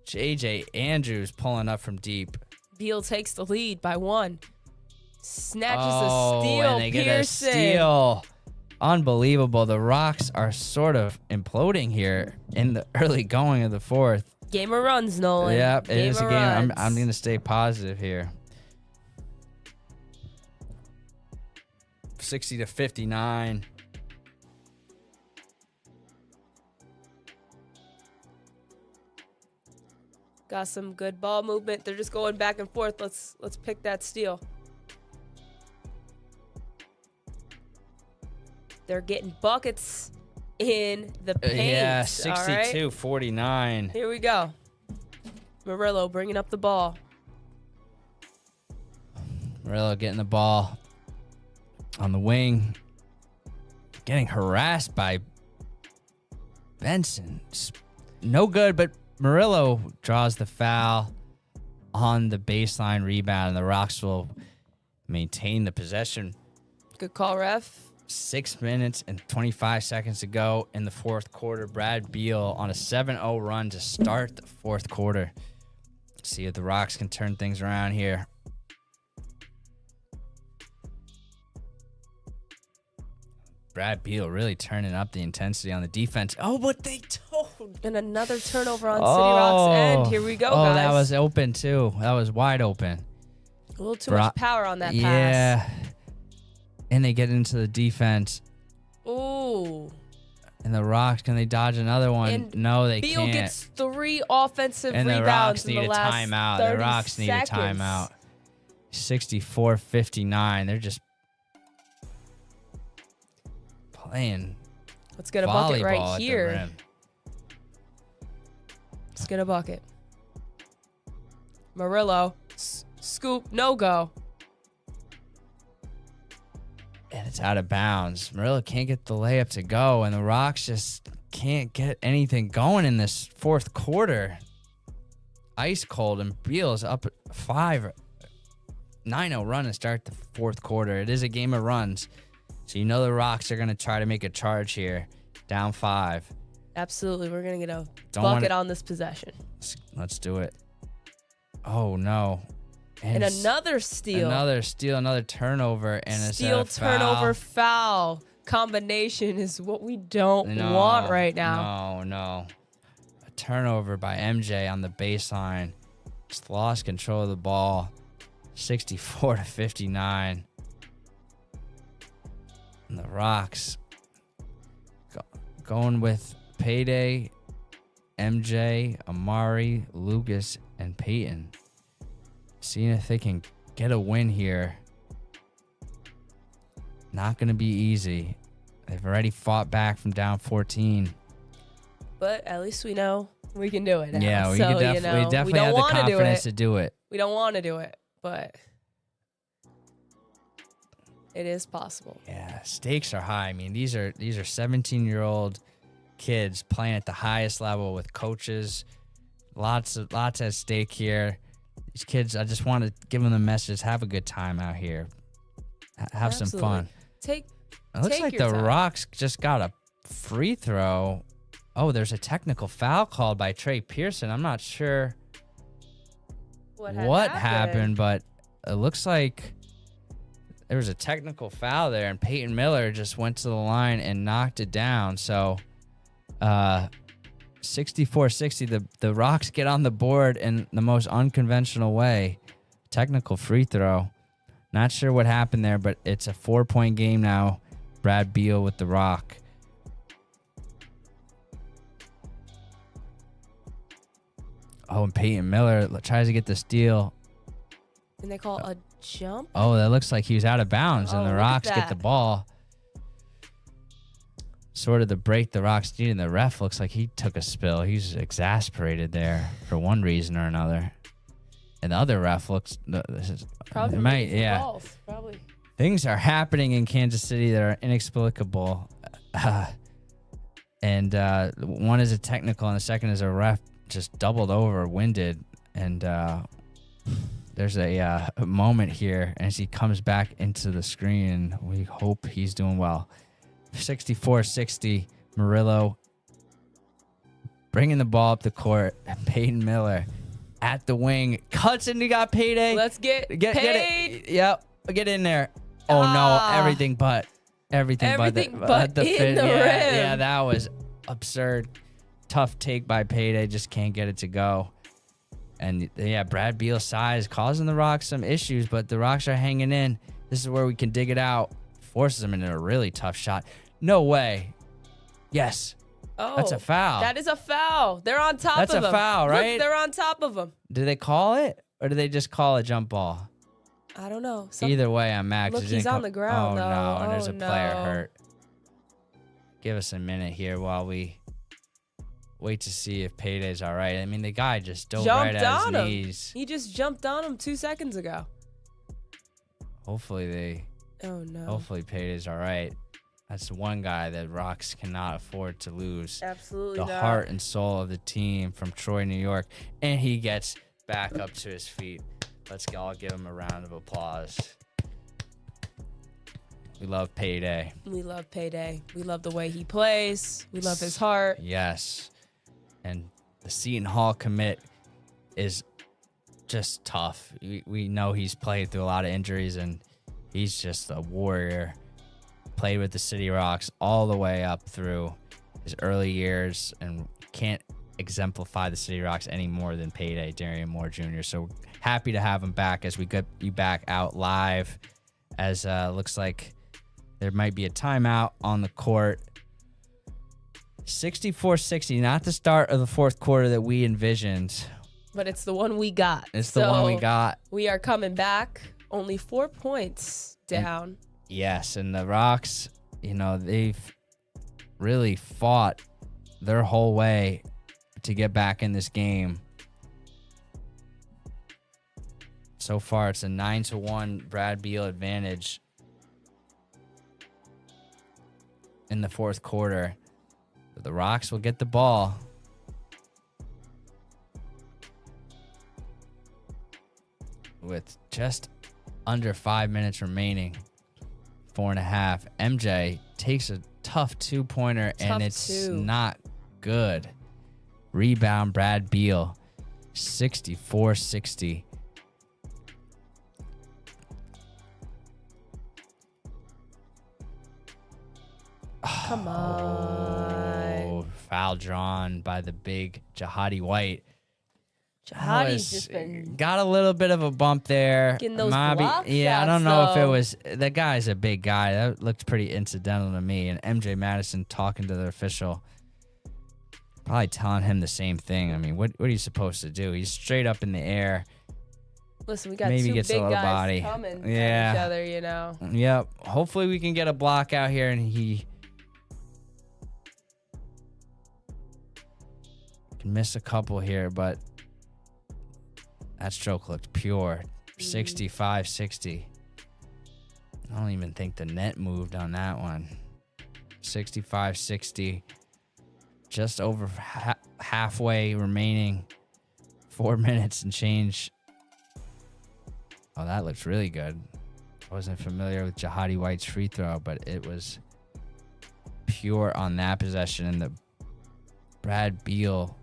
A: J.J. Andrews pulling up from deep.
B: Beal takes the lead by 1. Snatches a steal.
A: And they get a steal. Unbelievable. The Rocks are sort of imploding here in the early going of the fourth.
B: Game of runs, Nolan.
A: Yep, it is a game.
B: Runs.
A: I'm going to stay positive here. 60-59.
B: Got some good ball movement. They're just going back and forth. Let's pick that steal. They're getting buckets in the paint.
A: Yeah, 62-49.
B: Here we go. Murillo bringing up the ball.
A: Murillo getting the ball on the wing. Getting harassed by Benson. No good, but Murillo draws the foul on the baseline rebound, and the Rocks will maintain the possession.
B: Good call, ref.
A: 6 minutes and 25 seconds to go in the fourth quarter. Brad Beal on a 7-0 run to start the fourth quarter. See if the Rocks can turn things around here. Brad Beal really turning up the intensity on the defense. Oh, but they told.
B: And another turnover on City Rock's end. Here we go, guys.
A: Oh, that was open, too. That was wide open.
B: A little too much power on that pass.
A: Yeah. And they get into the defense.
B: Ooh.
A: And the Rocks, can they dodge another one?
B: And
A: no, they
B: Beal
A: can't.
B: Gets 3 offensive
A: and
B: rebounds
A: the
B: in the
A: Rocks
B: last
A: need a timeout.
B: 30
A: The Rocks
B: seconds.
A: need a timeout. 64-59. They're just playing.
B: Let's get a bucket right
A: at
B: here.
A: the rim.
B: Let's get a bucket. Murillo. Scoop. No go.
A: And It's out of bounds. Murillo can't get the layup to go, and the Rocks just can't get anything going in this fourth quarter. Ice cold, and Beal's up 5. 9-0 run to start the fourth quarter. It is a game of runs, so you know the Rocks are going to try to make a charge here. Down 5.
B: Absolutely. We're going to get a bucket on this possession.
A: Let's do it. Oh, no.
B: And another steal.
A: Another turnover, and a
B: steal, turnover, foul combination is what we don't want right now.
A: No. A turnover by MJ on the baseline. Just lost control of the ball. 64-59. And the Rocks going with Payday, MJ, Amari, Lucas, and Peyton. Seeing if they can get a win here. Not going to be easy. They've already fought back from down 14.
B: But at least we know we can do it now.
A: Yeah, we definitely have the confidence to do it.
B: We don't want to do it, but it is possible.
A: Yeah, stakes are high. I mean, these are 17-year-old kids playing at the highest level with coaches. Lots at stake here. These kids, I just want to give them the message: have a good time out here, have some fun.
B: It
A: looks like the Rocks just got a free throw. Oh, there's a technical foul called by Trey Pearson. I'm not sure what happened, but it looks like there was a technical foul there, and Peyton Miller just went to the line and knocked it down. So 64-60, the Rocks get on the board in the most unconventional way. Technical free throw. Not sure what happened there, but it's a 4-point game now. Brad Beal with the rock. Oh, and Peyton Miller tries to get the steal.
B: And they call it a jump?
A: Oh, that looks like he was out of bounds, and the Rocks get the ball. Sort of the break the Rocks need, and the ref looks like he took a spill. He's exasperated there for one reason or another. And the other ref looks...
B: Probably.
A: Things are happening in Kansas City that are inexplicable. And one is a technical, and the second is a ref just doubled over, winded. And there's a moment here as he comes back into the screen, and we hope he's doing well. 64-60, Murillo bringing the ball up the court. Peyton Miller at the wing, cuts, and he got Payday.
B: Let's get paid.
A: Get it. Yep, get in there. Oh no, everything but the
B: in the rim.
A: Yeah, that was absurd. Tough take by Payday, just can't get it to go. And yeah, Brad Beal's size causing the Rocks some issues, but the Rocks are hanging in. This is where we can dig it out. Forces them into a really tough shot. No way. Yes.
B: Oh,
A: that's a foul.
B: That is a foul. They're on top of him.
A: That's a foul, right?
B: Look, they're on top of him.
A: Do they call it, or do they just call a jump ball?
B: I don't know.
A: Either way, I'm mad.
B: Look, he's on the ground, though.
A: No, and there's a player hurt. Give us a minute here while we wait to see if Payday's all right. I mean, the guy just dove right at his knees.
B: He just jumped on him 2 seconds ago.
A: Hopefully Payday's all right. That's one guy that Rocks cannot afford to lose.
B: Absolutely
A: not. The heart and soul of the team from Troy, New York. And he gets back up to his feet. Let's all give him a round of applause. We love Payday.
B: We love Payday. We love the way he plays. We love his heart.
A: Yes. And the Seton Hall commit is just tough. We know he's played through a lot of injuries, and he's just a warrior. Played with the City Rocks all the way up through his early years, and can't exemplify the City Rocks any more than Payday, Darian Moore Jr. So happy to have him back as we get you back out live, as looks like there might be a timeout on the court. 64-60, not the start of the fourth quarter that we envisioned.
B: But it's the one we got.
A: It's the one we got.
B: We are coming back, only 4 points down.
A: Yes, and the Rocks, they've really fought their whole way to get back in this game. So far, it's a 9-1 Brad Beal advantage. in the fourth quarter. The Rocks will get the ball. With just under 5 minutes remaining. 4.5. MJ takes a tough two-pointer, and it's not good. Rebound, Brad Beal. 64-60.
B: Come on.
A: Foul drawn by the big Jahadi White.
B: Jahadi's just been
A: got a little bit of a bump there.
B: getting those block
A: yeah, I
B: shots,
A: don't know if it
B: though.
A: was. The guy's a big guy. That looked pretty incidental to me. And MJ Madison talking to the official, probably telling him the same thing. I mean, what are you supposed to do? He's straight up in the air.
B: Listen, we got
A: Maybe
B: two
A: gets a
B: big
A: little
B: guys
A: body.
B: coming
A: Yeah.
B: at each other, you know.
A: Yep. Hopefully we can get a block out here, and he can miss a couple here, but that stroke looked pure. 65-60. I don't even think the net moved on that one. 65-60. Just over halfway remaining. 4 minutes and change. Oh, that looks really good. I wasn't familiar with Jahadi White's free throw, but it was pure on that possession. And the Brad Beal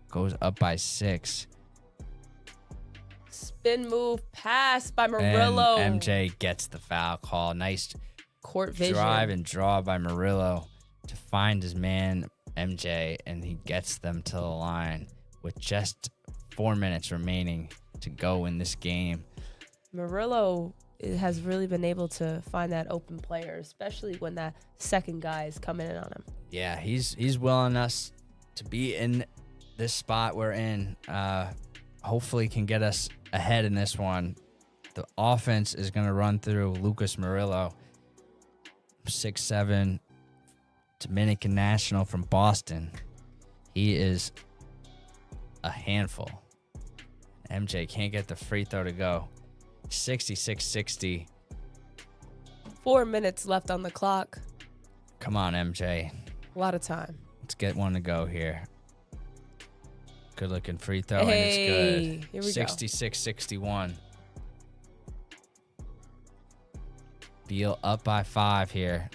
A: goes up by 6.
B: Spin move pass by Murillo.
A: And MJ gets the foul call. Nice
B: Court vision.
A: drive and draw by Murillo to find his man MJ, and he gets them to the line with just 4 minutes remaining to go in this game.
B: Murillo has really been able to find that open player, especially when that second guy is coming in on him.
A: Yeah, he's willing us to be in this spot we're in. Hopefully can get us ahead in this one. The offense is going to run through Lucas Murillo, 6'7", Dominican national from Boston. He is a handful. MJ can't get the free throw to go. 66-60.
B: 4 minutes left on the clock.
A: Come on, MJ.
B: A lot of time.
A: Let's get one to go here. Good looking free throw,
B: Hey,
A: and it's good.
B: here we go.
A: 66-61. Beal up by 5 here.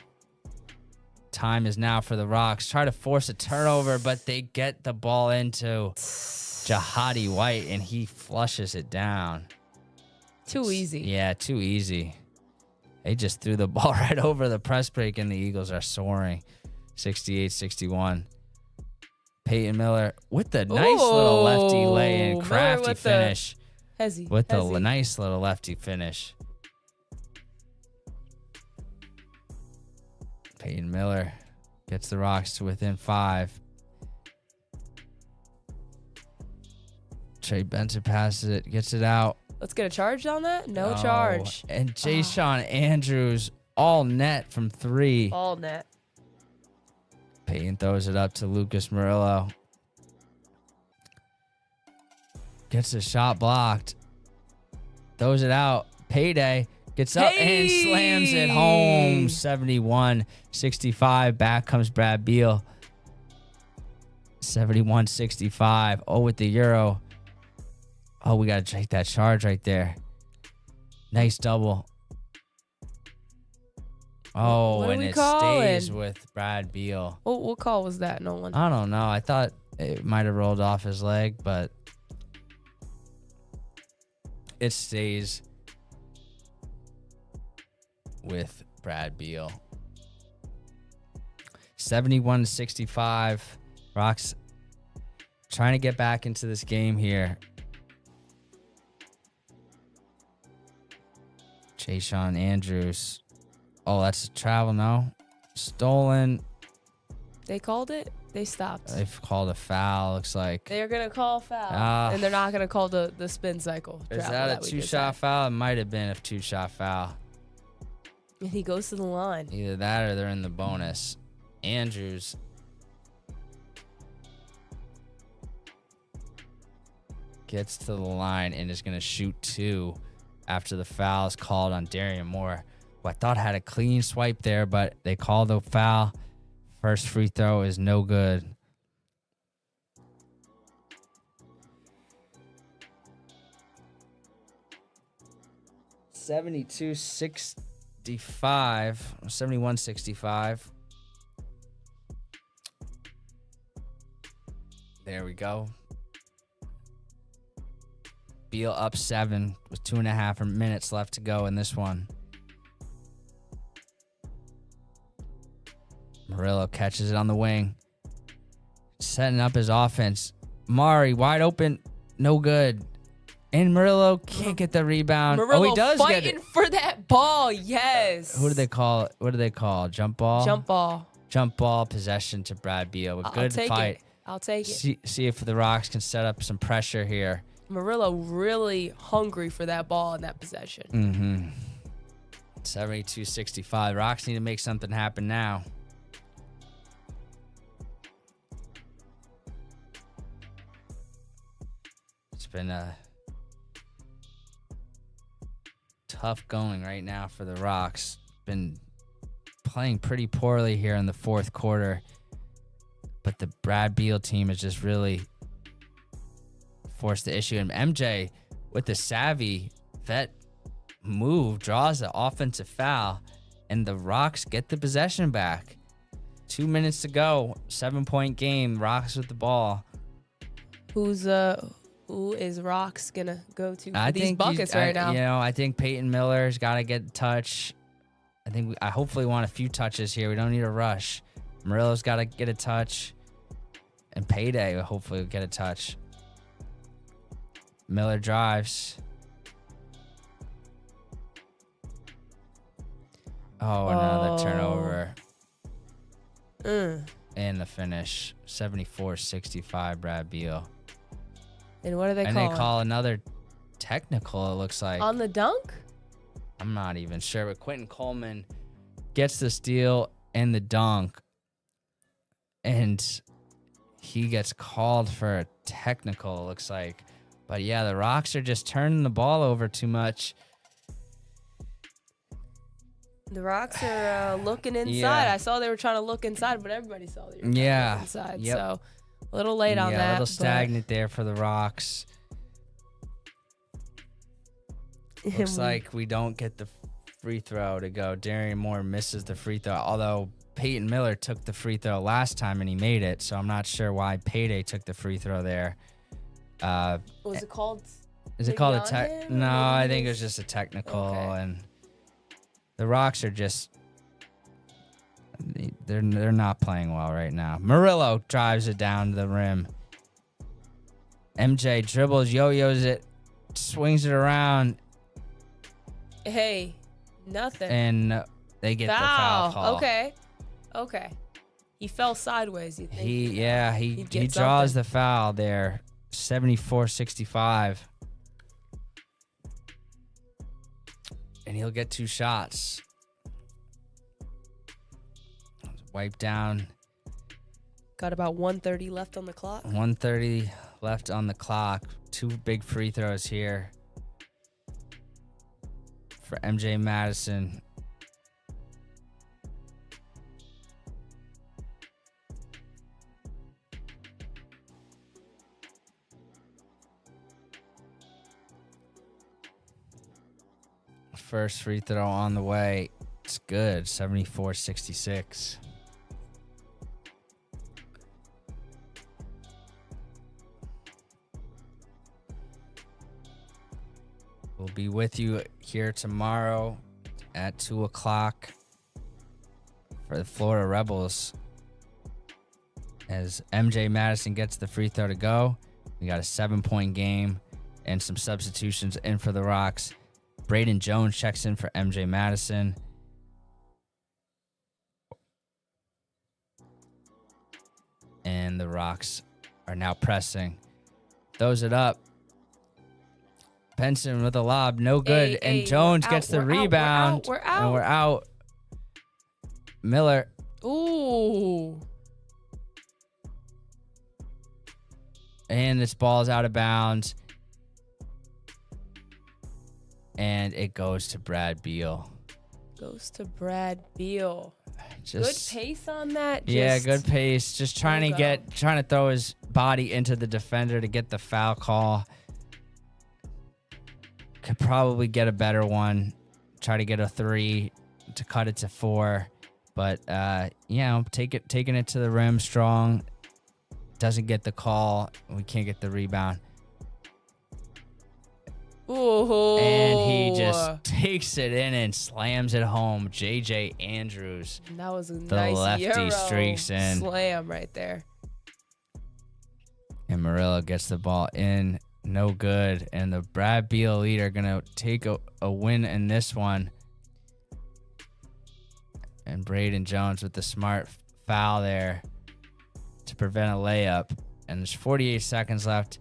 A: Time is now for the Rocks. Try to force a turnover, but they get the ball into Jahadi White, and he flushes it down.
B: Too easy.
A: Yeah, too easy. They just threw the ball right over the press break, and the Eagles are soaring. 68-61. Peyton Miller with the nice little lefty lay-in, crafty finish. With the nice little lefty finish. Peyton Miller gets the Rocks to within 5. Trey Benson passes it, gets it out.
B: Let's get a charge on that? No charge.
A: And Jay-Sean Andrews all net from 3.
B: All net.
A: Peyton throws it up to Lucas Murillo. Gets the shot blocked. Throws it out. Payday. Gets up and slams it home. 71-65. Back comes Brad Beal. 71-65. Oh, with the Euro. Oh, we got to take that charge right there. Nice double. Oh,
B: What are
A: and
B: we
A: it
B: calling?
A: stays with Brad Beal.
B: What call was that, Nolan?
A: I don't know. I thought it might have rolled off his leg, but it stays with Brad Beal. 71-65. Rocks trying to get back into this game here. Jay-Sean Andrews. Oh, that's a travel, no? Stolen.
B: They called it? They stopped.
A: They've called a foul, looks like.
B: They're going to call foul. And they're not going to call the spin cycle.
A: Is that a 2-shot foul? It might have been a 2-shot foul.
B: And he goes to the line.
A: Either that or they're in the bonus. Andrews. Gets to the line and is going to shoot 2 after the foul is called on Darian Moore. who I thought had a clean swipe there, but they called the foul. First free throw is no good. $71-65. There we go. Beal up 7 with 2.5 minutes left to go in this one. Murillo catches it on the wing. Setting up his offense. Mari wide open. No good. And Murillo can't get the rebound.
B: Murillo
A: he does
B: fighting
A: get it.
B: for that ball. Yes.
A: Who do they call it? What do they call? Jump ball?
B: Jump ball.
A: Jump ball possession to Brad Beal. A good fight.
B: I'll take it.
A: See if the Rocks can set up some pressure here.
B: Murillo really hungry for that ball in that possession.
A: Mm-hmm. 72-65. Rocks need to make something happen now. It's been a tough going right now for the Rocks. Been playing pretty poorly here in the fourth quarter. But the Brad Beal team has just really forced the issue. And MJ, with the savvy vet move, draws the offensive foul. And the Rocks get the possession back. 2 minutes to go. 7-point game. Rocks with the ball.
B: Who is Rocks gonna go to for these buckets right now?
A: I think Peyton Miller's got to get a touch. I hopefully want a few touches here. We don't need a rush. Murillo's got to get a touch. And Payday will hopefully get a touch. Miller drives. Oh, another turnover. And the finish. 74-65, Brad Beal.
B: And what are they calling?
A: And they call another technical, it looks like.
B: On the dunk?
A: I'm not even sure, but Quentin Coleman gets the steal and the dunk. And he gets called for a technical, it looks like. But yeah, the Rocks are just turning the ball over too much.
B: The Rocks are looking inside.
A: Yeah.
B: I saw they were trying to look inside, but everybody saw they were trying to look inside.
A: Yep.
B: So a little late on that.
A: A little stagnant there for the Rocks. Looks like we don't get the free throw to go. Darian Moore misses the free throw, although Peyton Miller took the free throw last time and he made it, so I'm not sure why Payday took the free throw there.
B: Was it called?
A: Is it called a tech? No, I think it was just a technical. Okay. And the Rocks are just they're not playing well right now. Murillo drives it down to the rim. MJ dribbles, yo-yos it, swings it around.
B: Hey, nothing.
A: And they get the foul call.
B: Okay. He fell sideways, you think?
A: He draws the foul there. 74-65. And he'll get 2 shots. Wipe down.
B: Got about 1:30 left on the clock.
A: 1:30 left on the clock. 2 big free throws here for MJ Madison. First free throw on the way. It's good. 74-66. We'll be with you here tomorrow at 2 o'clock for the Florida Rebels. As MJ Madison gets the free throw to go, we got a 7-point game and some substitutions in for the Rocks. Braden Jones checks in for MJ Madison. And the Rocks are now pressing. Throws it up. Benson with a lob, no good. And Jones gets the rebound.
B: We're out.
A: And we're out. Miller.
B: Ooh.
A: And this ball's out of bounds. And it goes to Brad Beal.
B: Goes to Brad Beal.
A: Just,
B: good pace on that.
A: Yeah, good pace. Just trying to throw his body into the defender to get the foul call. Could probably get a better one. Try to get a 3 to cut it to 4. But taking it to the rim strong. Doesn't get the call. We can't get the rebound.
B: Ooh.
A: And he just takes it in and slams it home. JJ Andrews.
B: That was
A: the
B: nice
A: lefty
B: Euro
A: streaks in.
B: slam right there.
A: And Murillo gets the ball in. No good. And the Brad Beal Elite are going to take a win in this one. And Braden Jones with the smart foul there to prevent a layup. And there's 48 seconds left.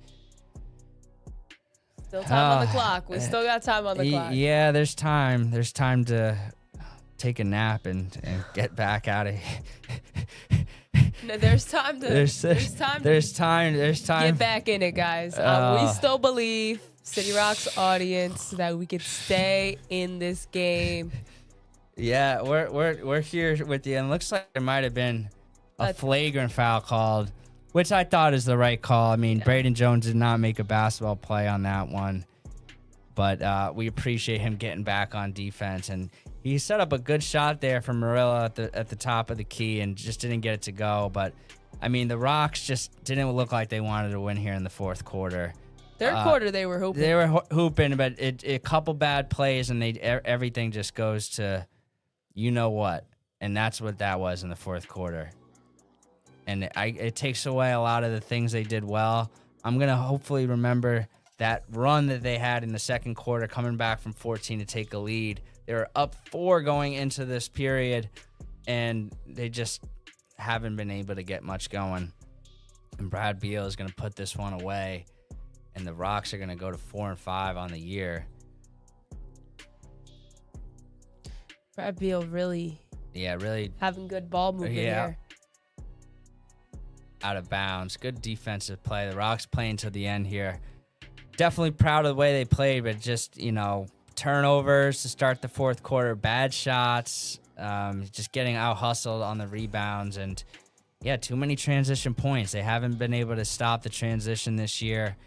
B: Still time on the clock. We still got time on the clock.
A: Yeah, there's time. There's time to take a nap and get back out of here.
B: No, there's time to. There's time. Get back in it, guys. We still believe, City Rocks audience, that we could stay in this game.
A: Yeah, we're here with you, and it looks like there might have been a flagrant foul called, which I thought is the right call. I mean, Braden Jones did not make a basketball play on that one, but we appreciate him getting back on defense, and he set up a good shot there from Murillo at the top of the key and just didn't get it to go. But I mean, the Rocks just didn't look like they wanted to win here in the fourth quarter.
B: Third quarter, they were hooping.
A: They were hooping, but a couple bad plays, and everything just goes to you know what, and that's what that was in the fourth quarter. And it takes away a lot of the things they did well. I'm going to hopefully remember that run that they had in the second quarter, coming back from 14 to take a lead. They were up 4 going into this period, and they just haven't been able to get much going. And Brad Beal is going to put this one away, and the Rocks are going to go to 4-5 on the year.
B: Brad Beal really having good ball movement here.
A: Out of bounds. Good defensive play. The Rocks playing to the end here. Definitely proud of the way they played, but just, turnovers to start the fourth quarter, bad shots, just getting out hustled on the rebounds, and too many transition points. They haven't been able to stop the transition this year,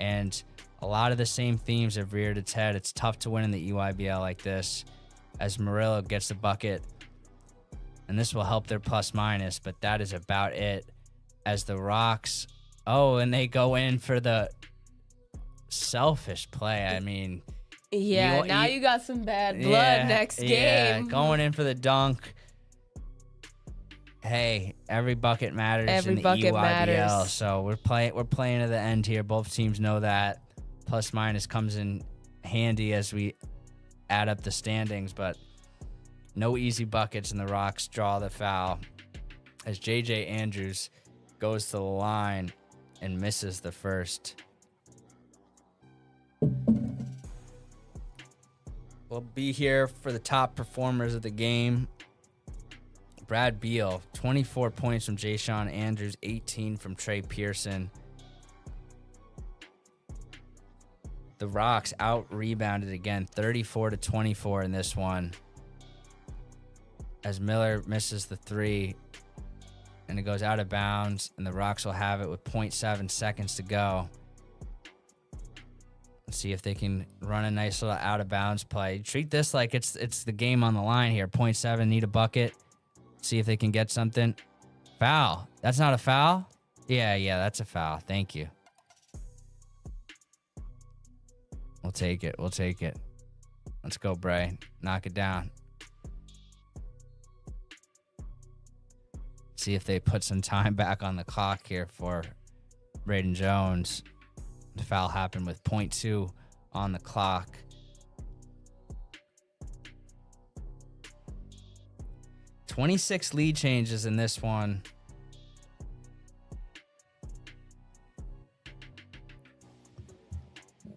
A: and a lot of the same themes have reared its head. It's tough to win in the EYBL like this as Murillo gets the bucket, and this will help their plus minus, but that is about it. As the Rocks, and they go in for the selfish play. I mean,
B: you got some bad blood next game.
A: Going in for the dunk. Hey, every bucket matters in the EYBL. So we're playing to the end here. Both teams know that. Plus minus comes in handy as we add up the standings, but no easy buckets, and the Rocks draw the foul as JJ Andrews goes to the line and misses the first. We'll be here for the top performers of the game. Brad Beal, 24 points from Jaysean Andrews, 18 from Trey Pearson. The Rocks out-rebounded again, 34-24 in this one. As Miller misses the 3, and it goes out of bounds, and the Rocks will have it with 0.7 seconds to go. Let's see if they can run a nice little out-of-bounds play. Treat this like it's the game on the line here. 0.7, need a bucket. See if they can get something. Foul. That's not a foul? Yeah, that's a foul. Thank you. We'll take it. Let's go, Bray. Knock it down. See if they put some time back on the clock here for Braden Jones. The foul happened with 0.2 on the clock. $26 lead changes in this one.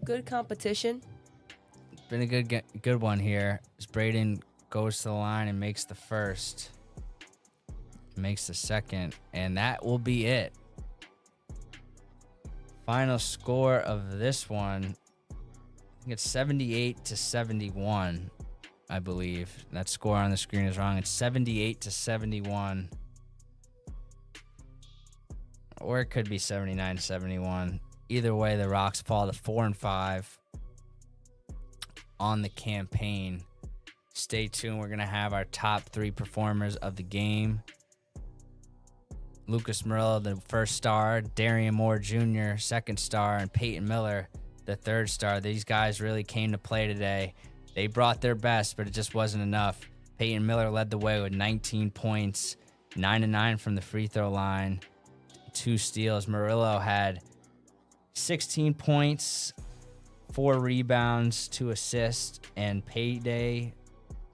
B: Good competition.
A: Been a good one here. As Braden goes to the line and makes the first. Makes the second, and that will be it. Final score of this one, I think it's 78-71. I believe. That score on the screen is wrong. It's 78-71. Or it could be 79-71. Either way, the Rocks fall to 4-5 on the campaign. Stay tuned. We're going to have our top 3 performers of the game. Lucas Murillo, the first star. Darian Moore Jr., second star. And Peyton Miller, the third star. These guys really came to play today. They brought their best, but it just wasn't enough. Peyton Miller led the way with 19 points, 9-9 from the free throw line, 2 steals. Murillo had 16 points, 4 rebounds, 2 assists, and Payday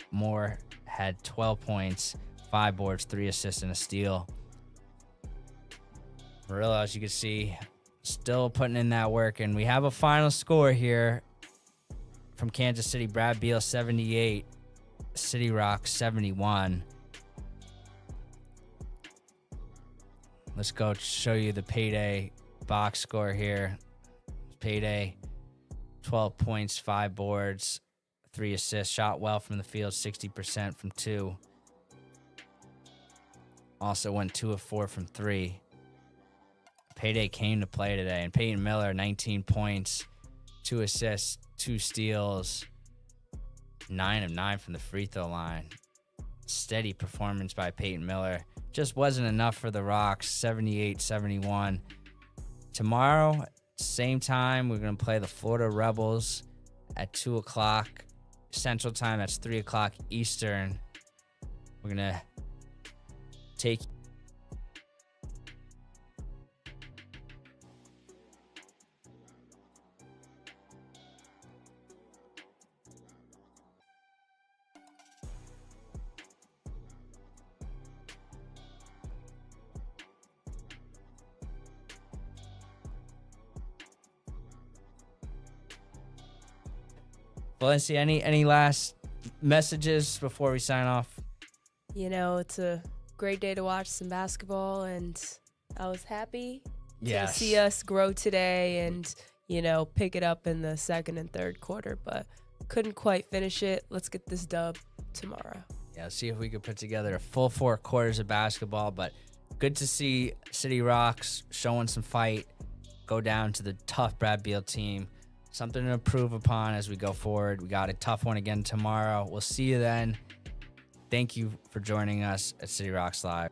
A: Moore had 12 points, 5 boards, 3 assists, and a steal. Murillo, as you can see, still putting in that work. And we have a final score here from Kansas City. Brad Beal 78, City Rock 71. Let's go show you the Payday box score here. Payday, 12 points, 5 boards, 3 assists. Shot well from the field, 60% from 2. Also went 2 of 4 from 3. Payday came to play today. And Peyton Miller, 19 points, 2 assists, 2 steals, 9 of 9 from the free throw line. Steady performance by Peyton Miller. Just wasn't enough for the Rocks, 78-71. Tomorrow, same time, we're going to play the Florida Rebels at 2 o'clock Central Time. That's 3 o'clock Eastern. We're going to take... Valencia, any last messages before we sign off?
B: You know, it's a great day to watch some basketball, and I was happy to see us grow today and, you know, pick it up in the second and third quarter, but couldn't quite finish it. Let's get this dub tomorrow.
A: Yeah, see if we could put together a full 4 quarters of basketball, but good to see City Rocks showing some fight, go down to the tough Brad Beal team. Something to improve upon as we go forward. We got a tough one again tomorrow. We'll see you then. Thank you for joining us at City Rocks Live.